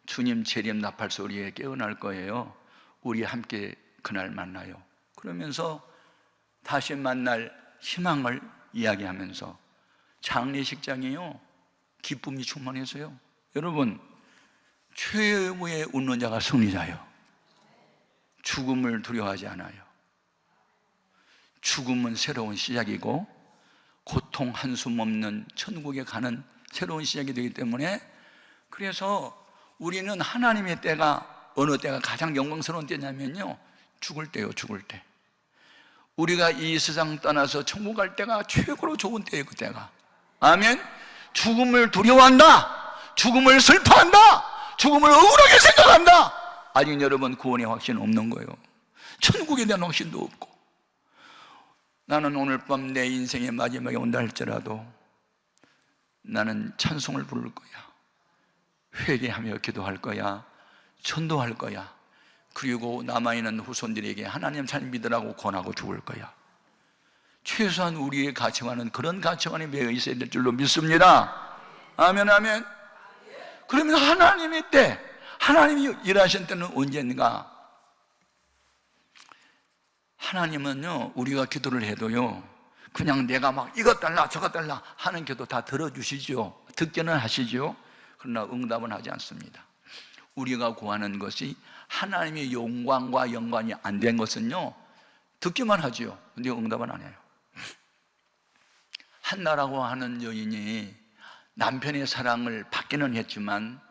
주님 재림 나팔 소리에 깨어날 거예요. 우리 함께 그날 만나요. 그러면서 다시 만날 희망을 이야기하면서 장례식장이요 기쁨이 충만해서요. 여러분 최후의 웃는 자가 승리자요. 죽음을 두려워하지 않아요. 죽음은 새로운 시작이고 고통 한숨 없는 천국에 가는 새로운 시작이 되기 때문에 그래서 우리는 하나님의 때가 어느 때가 가장 영광스러운 때냐면요 죽을 때요. 죽을 때 우리가 이 세상 떠나서 천국 갈 때가 최고로 좋은 때예요. 그 때가. 아멘. 죽음을 두려워한다, 죽음을 슬퍼한다, 죽음을 억울하게 생각한다, 아직 여러분 구원의 확신은 없는 거예요. 천국에 대한 확신도 없고. 나는 오늘 밤 내 인생의 마지막에 온다 할지라도 나는 찬송을 부를 거야, 회개하며 기도할 거야, 전도할 거야. 그리고 남아있는 후손들에게 하나님 잘 믿으라고 권하고 죽을 거야. 최소한 우리의 가치관은 그런 가치관에 매여 있어야 될 줄로 믿습니다. 아멘, 아멘. 그러면 하나님의 때, 하나님이 일하신 때는 언제인가? 하나님은요 우리가 기도를 해도요 그냥 내가 막 이것 달라 저것 달라 하는 기도 다 들어주시죠. 듣기는 하시죠. 그러나 응답은 하지 않습니다. 우리가 구하는 것이 하나님의 영광과 연관이 안 된 것은요, 듣기만 하지요. 근데 응답은 안 해요. 한나라고 하는 여인이 남편의 사랑을 받기는 했지만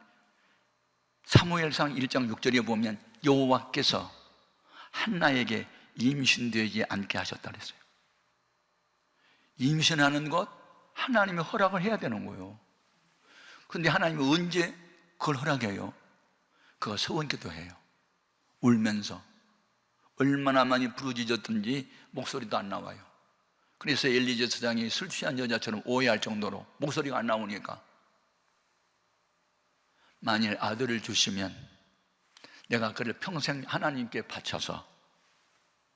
사무엘상 1장 6절에 보면 여호와께서 한나에게 임신되지 않게 하셨다 그랬어요. 임신하는 것 하나님이 허락을 해야 되는 거예요. 근데 하나님이 언제 그걸 허락해요? 그거 서원기도해요. 울면서 얼마나 많이 부르짖었든지 목소리도 안 나와요. 그래서 엘리제 서장이 술 취한 여자처럼 오해할 정도로 목소리가 안 나오니까, 만일 아들을 주시면 내가 그를 평생 하나님께 바쳐서,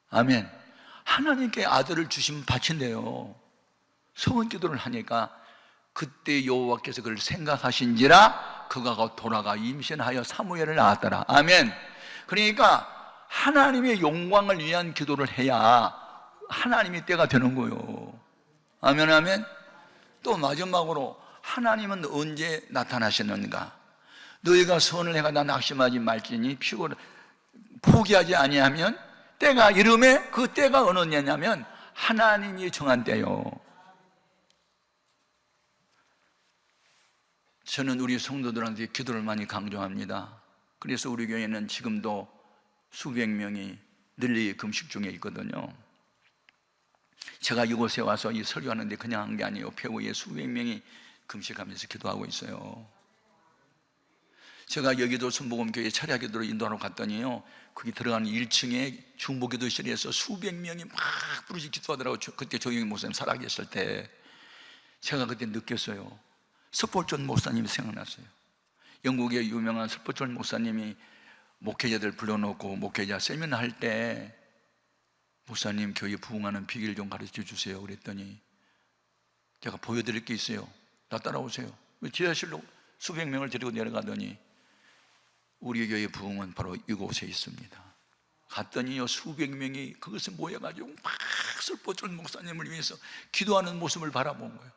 아멘, 하나님께 아들을 주시면 바친대요. 서원기도를 하니까 그때 여호와께서 그를 생각하신지라 그가 돌아가 임신하여 사무엘을 낳았더라. 아멘. 그러니까 하나님의 영광을 위한 기도를 해야 하나님의 때가 되는 거예요. 아멘, 아멘. 또 마지막으로 하나님은 언제 나타나시는가? 너희가 선을 해가 나 낙심하지 말지니 포기하지 아니하면 때가 이름에, 그 때가 어느 때냐면 하나님이 정한 때요. 저는 우리 성도들한테 기도를 많이 강조합니다. 그래서 우리 교회는 지금도 수백 명이 늘리 금식 중에 있거든요. 제가 이곳에 와서 이 설교하는데 그냥 한 게 아니에요. 배후에 수백 명이 금식하면서 기도하고 있어요. 제가 여기도 순복음교회 철야기도로 인도하러 갔더니요, 거기 들어가는 1층에 중보기도실에서 수백 명이 막 부르짖 기도하더라고요. 그때 조영희 목사님 살아계실 때. 제가 그때 느꼈어요. 스폴전 목사님이 생각났어요. 영국의 유명한 스폴전 목사님이 목회자들 불러놓고 목회자 세미나 할 때, 목사님 교회 부흥하는 비결 좀 가르쳐 주세요 그랬더니, 제가 보여드릴 게 있어요, 나 따라오세요. 지하실로 수백 명을 데리고 내려가더니, 우리 교회 부흥은 바로 이곳에 있습니다. 갔더니요, 수백 명이 그것에 모여가지고 막 슬퍼준 목사님을 위해서 기도하는 모습을 바라본 거예요.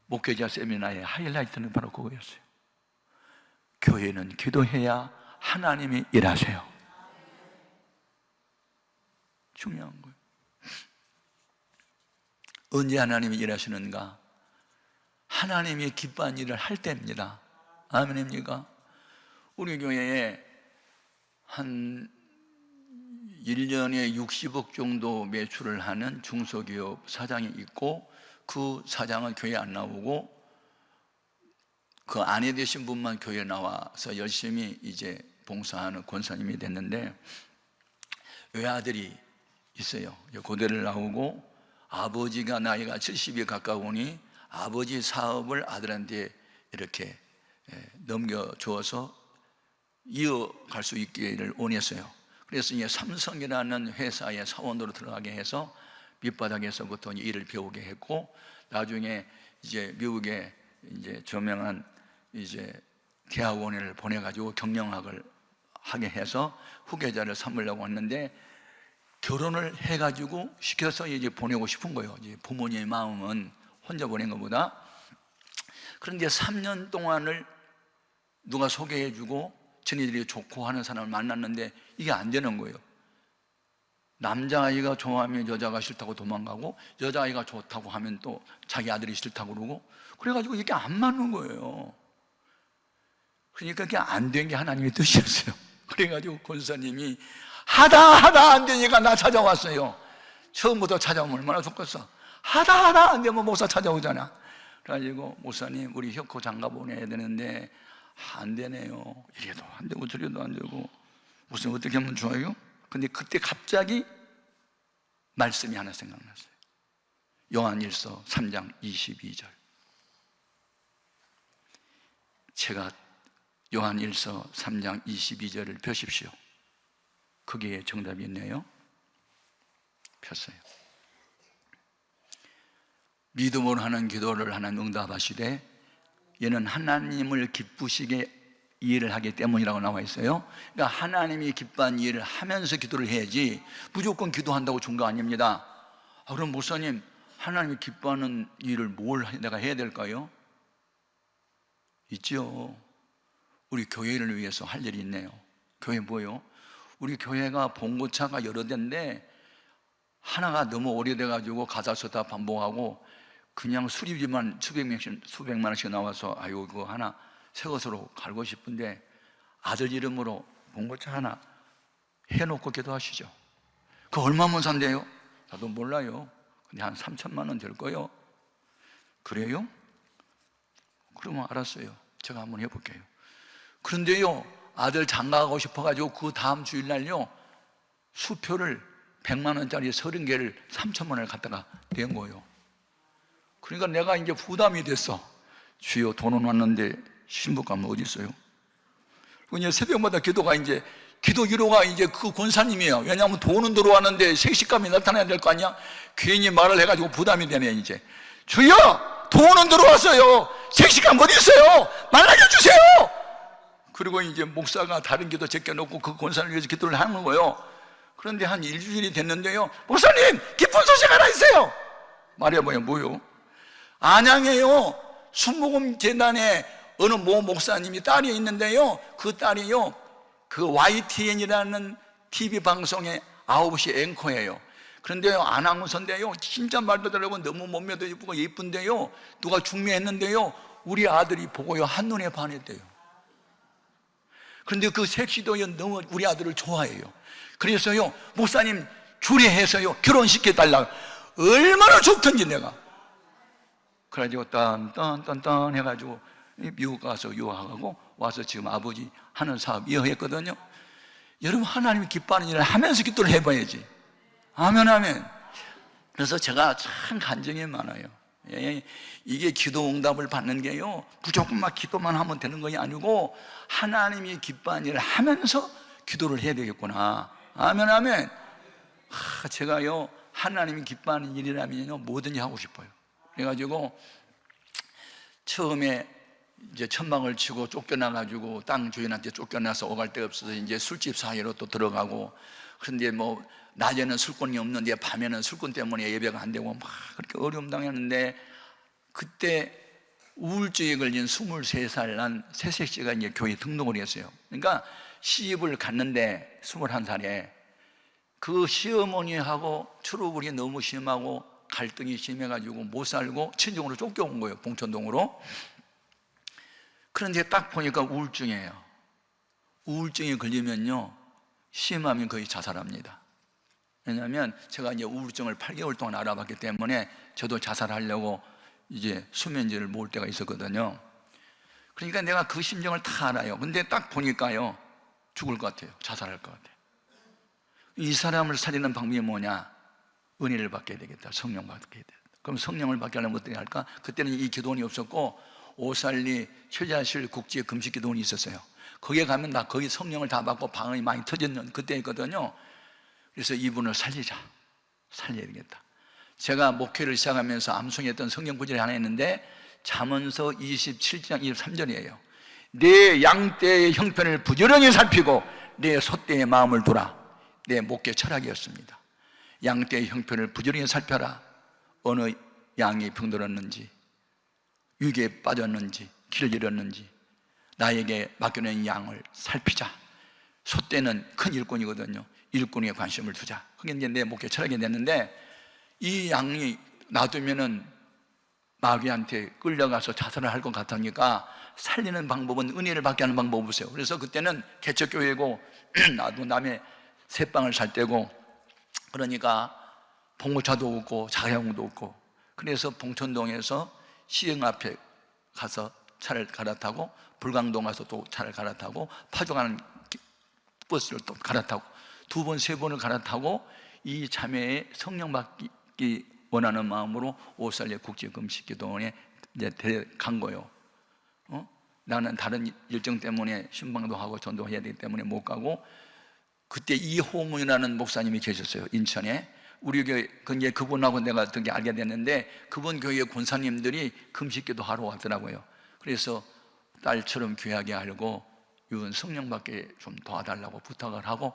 목회자 세미나의 하이라이트는 바로 그거였어요. 교회는 기도해야 하나님이 일하세요. 중요한 거예요. 언제 하나님이 일하시는가? 하나님이 기뻐하는 일을 할 때입니다. 아멘입니까? 우리 교회에 한 1년에 60억 정도 매출을 하는 중소기업 사장이 있고, 그 사장은 교회 안 나오고 그 아내 되신 분만 교회에 나와서 열심히 이제 봉사하는 권사님이 됐는데, 외아들이 있어요. 고대를 나오고 아버지가 나이가 70에 가까우니 아버지 사업을 아들한테 이렇게 넘겨주어서 이어갈 수 있기를 원했어요. 그래서 이제 삼성이라는 회사의 사원으로 들어가게 해서 밑바닥에서부터 일을 배우게 했고, 나중에 이제 미국에 이제 저명한 이제 대학원을 보내가지고 경영학을 하게 해서 후계자를 삼으려고 했는데, 결혼을 해가지고 시켜서 이제 보내고 싶은 거예요. 이제 부모님의 마음은 혼자 보낸 것보다. 그런데 3년 동안을 누가 소개해주고 전이들이 좋고 하는 사람을 만났는데 이게 안 되는 거예요. 남자아이가 좋아하면 여자가 싫다고 도망가고, 여자아이가 좋다고 하면 또 자기 아들이 싫다고 그러고, 그래가지고 이게 안 맞는 거예요. 그러니까 그게 안 된 게 하나님의 뜻이었어요. 그래가지고 권사님이 하다 안 되니까 나 찾아왔어요. 처음부터 찾아오면 얼마나 좋겠어. 하다 안 되면 목사 찾아오잖아. 그래가지고 목사님, 우리 혁호 장가 보내야 되는데 안 되네요. 이래도 안 되고 저래도 안 되고, 무슨 어떻게 하면 좋아요? 근데 그때 갑자기 말씀이 하나 생각났어요. 요한일서 3장 22절. 제가 요한일서 3장 22절을 펴십시오. 거기에 정답이 있네요. 폈어요. 믿음으로 하는 기도를 하나님 응답하시되 얘는 하나님을 기쁘시게 일을 하기 때문이라고 나와 있어요. 그러니까 하나님이 기뻐하는 일을 하면서 기도를 해야지 무조건 기도한다고 준 거 아닙니다. 그럼 목사님, 하나님이 기뻐하는 일을 뭘 내가 해야 될까요? 있죠. 우리 교회를 위해서 할 일이 있네요. 교회 뭐요? 우리 교회가 봉고차가 여러 대인데 하나가 너무 오래돼가지고 가사서 다 반복하고 그냥 수리비만 수백만 원씩 나와서 아유 그거 하나 새 것으로 갈고 싶은데 아들 이름으로 봉고차 하나 해놓고 기도하시죠. 그거 얼마면 산대요? 나도 몰라요. 근데 한 3천만 원 될 거예요. 그래요? 그러면 알았어요. 제가 한번 해볼게요. 그런데요, 아들 장가가고 싶어가지고 그 다음 주일날요 수표를 100만 원짜리 30개를 3천만 원을 갖다가 낸 거예요. 그러니까 내가 이제 부담이 됐어. 주여 돈은 왔는데 신부감은 어디 있어요? 그냥 새벽마다 기도가 이제 기도 기로가 이제 그 권사님이에요. 왜냐하면 돈은 들어왔는데 색식감이 나타나야 될 거 아니야? 괜히 말을 해가지고 부담이 되네. 이제 주여 돈은 들어왔어요. 색식감 어디 있어요? 말라게 해주세요. 그리고 이제 목사가 다른 기도 제껴놓고 그 권사를 위해서 기도를 하는 거예요. 그런데 한 일주일이 됐는데요, 목사님 기쁜 소식 하나 있어요. 말해봐요. 뭐요? 안양에요 순복음 재단에 어느 모 목사님이 딸이 있는데요, 그 딸이요 그 YTN이라는 TV 방송의 9시 앵커예요. 그런데요 아나운서인데요 진짜 말도 잘하고 너무 몸매도 예쁘고 예쁜데요 누가 중매했는데요 우리 아들이 보고요 한눈에 반했대요. 그런데 그 섹시도 너무 우리 아들을 좋아해요. 그래서요 목사님 주례해서요 결혼시켜달라고. 얼마나 좋던지 내가. 그래가지고 딴 해가지고 미국 가서 유학하고 와서 지금 아버지 하는 사업 이어했거든요. 여러분 하나님이 기뻐하는 일을 하면서 기도를 해봐야지. 아멘. 그래서 제가 참 간증이 많아요. 이게 기도 응답을 받는 게요 무조건 막 기도만 하면 되는 것이 아니고 하나님이 기뻐하는 일을 하면서 기도를 해야 되겠구나. 아멘. 제가요 하나님이 기뻐하는 일이라면요 뭐든지 하고 싶어요. 그래가지고 처음에 이제 천막을 치고 쫓겨나가지고 땅 주인한테 쫓겨나서 오갈 데 없어서 이제 술집 사이로 또 들어가고. 그런데 뭐 낮에는 술꾼이 없는데 밤에는 술꾼 때문에 예배가 안 되고 막 그렇게 어려움 당했는데, 그때 우울증에 걸린 23살 난 새색시가 이제 교회 등록을 했어요. 그러니까 시집을 갔는데 21살에 그 시어머니하고 트러블이 너무 심하고 갈등이 심해가지고 못 살고 친정으로 쫓겨온 거예요, 봉천동으로. 그런데 딱 보니까 우울증이에요. 우울증에 걸리면요 심하면 거의 자살합니다. 왜냐하면 제가 이제 우울증을 8개월 동안 알아봤기 때문에 저도 자살하려고 이제 수면제를 먹을 때가 있었거든요. 그러니까 내가 그 심정을 다 알아요. 근데 딱 보니까요 죽을 것 같아요. 자살할 것 같아요. 이 사람을 살리는 방법이 뭐냐? 은혜를 받게 되겠다. 성령 받게 되겠다. 그럼 성령을 받게 하려면 어떻게 할까? 그때는 이 기도원이 없었고 오살리 최자실 국제 금식 기도원이 있었어요. 거기에 가면 나 거기 성령을 다 받고 방언이 많이 터졌는 그때였거든요. 그래서 이분을 살려야 되겠다. 제가 목회를 시작하면서 암송했던 성경 구절이 하나 있는데 잠언서 27장 23절이에요. 내 양떼의 형편을 부지런히 살피고 내 소떼의 마음을 두라. 내 목회 철학이었습니다. 양떼의 형편을 부지런히 살펴라. 어느 양이 병들었는지, 위기에 빠졌는지, 길을 잃었는지 나에게 맡겨놓은 양을 살피자. 소떼는 큰 일꾼이거든요. 일꾼에 관심을 두자. 그게 이제 내 목회 철학이 됐는데, 이 양이 놔두면은 마귀한테 끌려가서 자살을 할 것 같으니까 살리는 방법은 은혜를 받게 하는 방법 없어요. 그래서 그때는 개척교회고 나도 남의 새빵을 살 때고 그러니까 봉고차도 없고 자가용도 없고, 그래서 봉천동에서 시흥 앞에 가서 차를 갈아타고 불광동 가서 또 차를 갈아타고 파주 가는 버스를 또 갈아타고 2번, 3번을 갈아타고 이 자매의 성령 받기 원하는 마음으로 오살리 국제금식기도원에 이제 데려간 거예요. 나는 다른 일정 때문에 신방도 하고 전도해야 되기 때문에 못 가고, 그때 이호문이라는 목사님이 계셨어요, 인천에. 우리 교회 그분하고 내가 어떻게 알게 됐는데 그분 교회 권사님들이 금식기도 하러 왔더라고요. 그래서 딸처럼 귀하게 알고 이건 성령 받게 좀 도와달라고 부탁을 하고,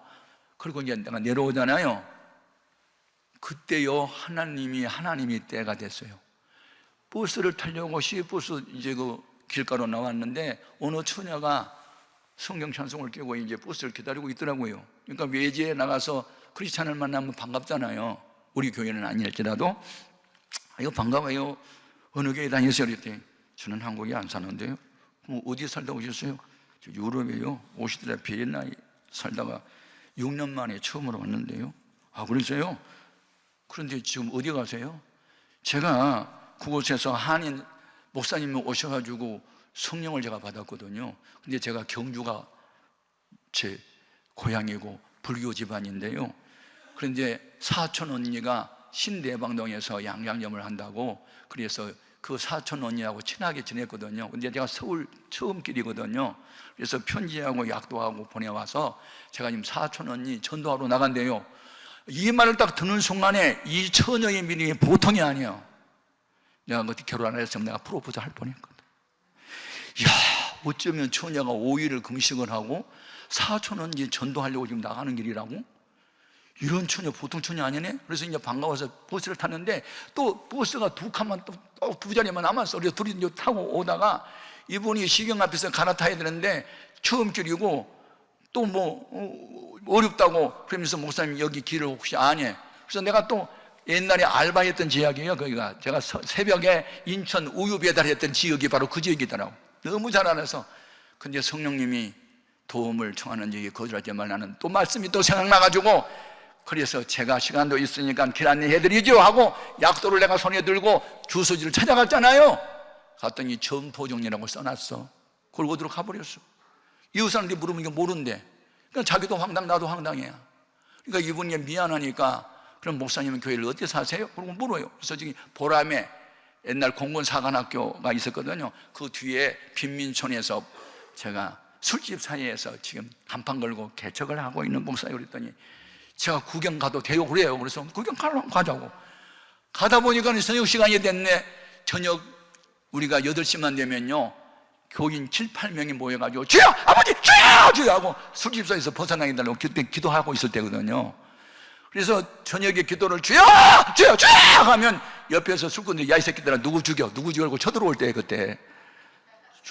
그리고 이제 내가 내려오잖아요. 그때요 하나님이 때가 됐어요. 버스를 타려고 시외버스 이제 그 길가로 나왔는데 어느 처녀가 성경 찬송을 끼고 이제 버스를 기다리고 있더라고요. 그러니까 외지에 나가서 크리스찬을 만나면 반갑잖아요. 우리 교회는 아니랄지라도. 이거 반가워요. 어느 교회 다니세요? 그랬더니 저는 한국에 안 사는데요. 그럼 어디에 살다 오셨어요? 저 유럽에요. 오시더라. 비엔나에 살다가 6년 만에 처음으로 왔는데요. 아, 그러세요? 그런데 지금 어디 가세요? 제가 그곳에서 한인 목사님이 오셔가지고 성령을 제가 받았거든요. 근데 제가 경주가 제 고향이고 불교 집안인데요. 그런데 사촌 언니가 신대방동에서 양장점을 한다고, 그래서 그 사촌 언니하고 친하게 지냈거든요. 근데 제가 서울 처음 길이거든요. 그래서 편지하고 약도하고 보내와서 제가 지금 사촌 언니 전도하러 나간대요. 이 말을 딱 듣는 순간에 이 처녀의 믿음이 보통이 아니에요. 내가 어떻게 결혼 안 했으면 내가 프로포즈 할 뻔했거든. 이야, 어쩌면 처녀가 5일을 금식을 하고 사촌 언니 전도하려고 지금 나가는 길이라고? 이런 처녀 보통 처녀 아니네? 그래서 이제 반가워서 버스를 탔는데 또 버스가 두 칸만 또 두 자리만 남았어. 그래서 둘이 이제 타고 오다가 이분이 시경 앞에서 갈아타야 되는데 처음 길이고 또 뭐 어렵다고 그러면서 목사님 여기 길을 혹시 아니? 그래서 내가 또 옛날에 알바했던 지역이에요. 거기가 제가 새벽에 인천 우유 배달했던 지역이 바로 그 지역이더라고. 너무 잘 알아서. 근데 성령님이 도움을 청하는 지역에 거절하지 말라는 또 말씀이 또 생각나가지고, 그래서 제가 시간도 있으니까 길 안내해드리죠 하고 약도를 내가 손에 들고 주소지를 찾아갔잖아요. 갔더니 점포정리라고 써놨어. 그걸 어디로 가버렸어. 이웃 사람들이 물으면 이게 모른대. 그러니까 자기도 황당 나도 황당해요. 그러니까 이분이 미안하니까 그럼 목사님은 교회를 어디 사세요? 그러고 물어요. 그래서 지금 보람에 옛날 공군사관학교가 있었거든요. 그 뒤에 빈민촌에서 제가 술집 사이에서 지금 간판 걸고 개척을 하고 있는 목사예요. 그랬더니 제가 구경 가도 돼요? 그래요. 그래서 구경 가자고. 가다 보니까 저녁 시간이 됐네. 저녁 우리가 8시만 되면요, 교인 7, 8명이 모여가지고 주여! 아버지! 주여! 주여! 하고 술집사에서 벗어나게 달라고 그때 기도하고 있을 때거든요. 그래서 저녁에 기도를 주여! 주여! 주여! 하면 옆에서 술꾼들이 야, 이 새끼들아, 누구 죽여? 누구 죽여? 쳐들어올 때 그때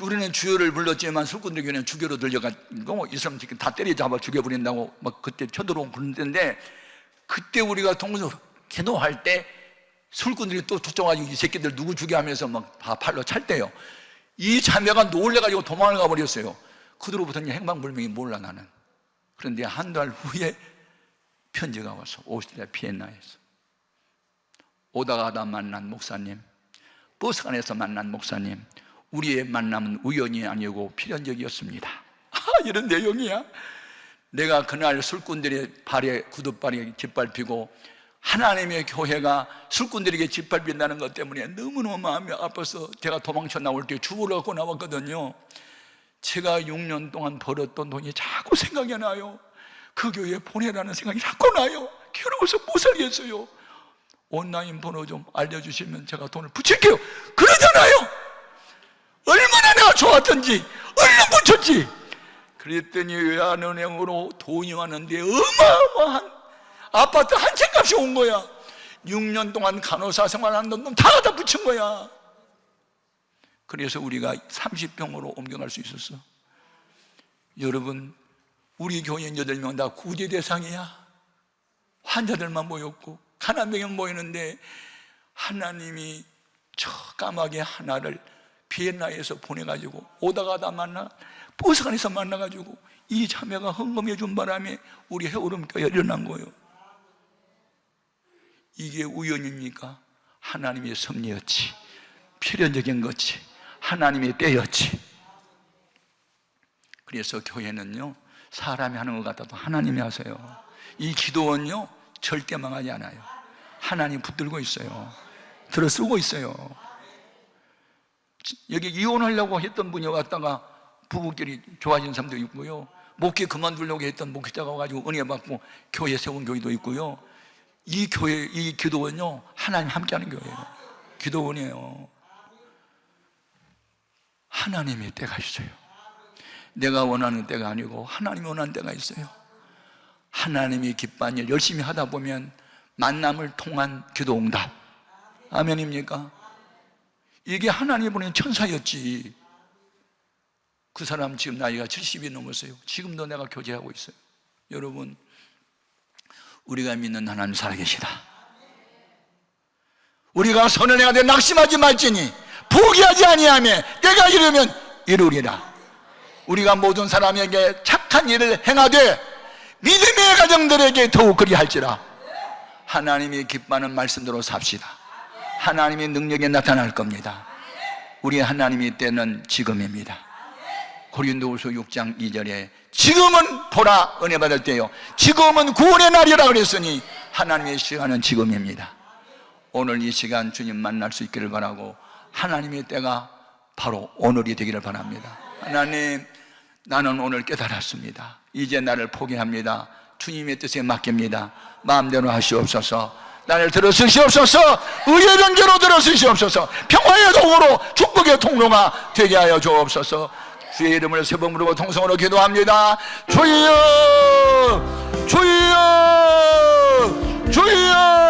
우리는 주여를 불렀지만 술꾼들 교회는 주교로 들려가지고 이 사람 다 때려잡아 죽여버린다고 막 그때 쳐들어온 그런 때인데, 그때 우리가 동서 기도할 때 술꾼들이 또 쫓아가지고 이 새끼들 누구 죽여 하면서 막 다 팔로 찰 때요. 이 자매가 놀래가지고 도망을 가버렸어요. 그들로부터는 행방불명이 몰라 나는. 그런데 한 달 후에 편지가 와서 오스트리아 비엔나에서 오다가다 만난 목사님, 버스 안에서 만난 목사님, 우리의 만남은 우연이 아니고 필연적이었습니다. 이런 내용이야. 내가 그날 술꾼들의 발에 구둣발에 짓밟히고 하나님의 교회가 술꾼들에게 짓밟힌다는 것 때문에 너무너무 마음이 아파서 제가 도망쳐 나올 때 주보를 갖고 나왔거든요. 제가 6년 동안 벌었던 돈이 자꾸 생각이 나요. 그 교회에 보내라는 생각이 자꾸 나요. 괴로워서 못 살겠어요. 온라인 번호 좀 알려주시면 제가 돈을 붙일게요. 그러잖아요. 얼마나 내가 좋았던지, 얼른 붙였지. 그랬더니 외환은행으로 돈이 왔는데 어마어마한 아파트 한 채 값이 온 거야. 6년 동안 간호사 생활하는 돈 다 갖다 붙인 거야. 그래서 우리가 30병으로 옮겨갈 수 있었어. 여러분, 우리 교인 8명 다 구제 대상이야. 환자들만 모였고 가난병원 모이는데 하나님이 저 까마귀 하나를 비엔나에서 보내가지고 오다가다 만나 버스 안에서 만나가지고 이 자매가 헌금해 준 바람에 우리 해오름교회가 일어난 거예요. 이게 우연입니까? 하나님의 섭리였지, 필연적인 거지, 하나님의 때였지. 그래서 교회는요, 사람이 하는 것 같아도 하나님이 하세요. 이 기도원요 절대 망하지 않아요. 하나님 붙들고 있어요. 들어 쓰고 있어요. 여기 이혼하려고 했던 분이 왔다가 부부끼리 좋아진 사람도 있고요, 목회 그만두려고 했던 목회자가 와가지고 은혜 받고 교회 세운 교회도 있고요. 이 교회, 이 기도원요 하나님 함께하는 교회예요. 기도원이에요. 하나님의 때가 있어요. 내가 원하는 때가 아니고 하나님이 원하는 때가 있어요. 하나님이 기뻐한 일 열심히 하다 보면 만남을 통한 기도응답. 아멘입니까? 이게 하나님이 보낸 천사였지. 그 사람 지금 나이가 70이 넘었어요. 지금도 내가 교제하고 있어요. 여러분, 우리가 믿는 하나님 살아계시다. 우리가 선을 행하되 낙심하지 말지니 포기하지 아니하며 때가 이르면 이루리라. 우리가 모든 사람에게 착한 일을 행하되 믿음의 가정들에게 더욱 그리할지라. 하나님이 기뻐하는 말씀대로 삽시다. 하나님의 능력이 나타날 겁니다. 우리 하나님의 때는 지금입니다. 고린도후서 6장 2절에 지금은 보라 은혜 받을 때요, 지금은 구원의 날이라 그랬으니 하나님의 시간은 지금입니다. 오늘 이 시간 주님 만날 수 있기를 바라고, 하나님의 때가 바로 오늘이 되기를 바랍니다. 하나님, 나는 오늘 깨달았습니다. 이제 나를 포기합니다. 주님의 뜻에 맡깁니다. 마음대로 하시옵소서. 나를 들어주시옵소서. 의의 변개로 들어주시옵소서. 평화의 도구로 축복의 통로가 되게 하여 주옵소서. 주의 이름을 세 번 부르고 통성으로 기도합니다. 주여, 주여, 주여.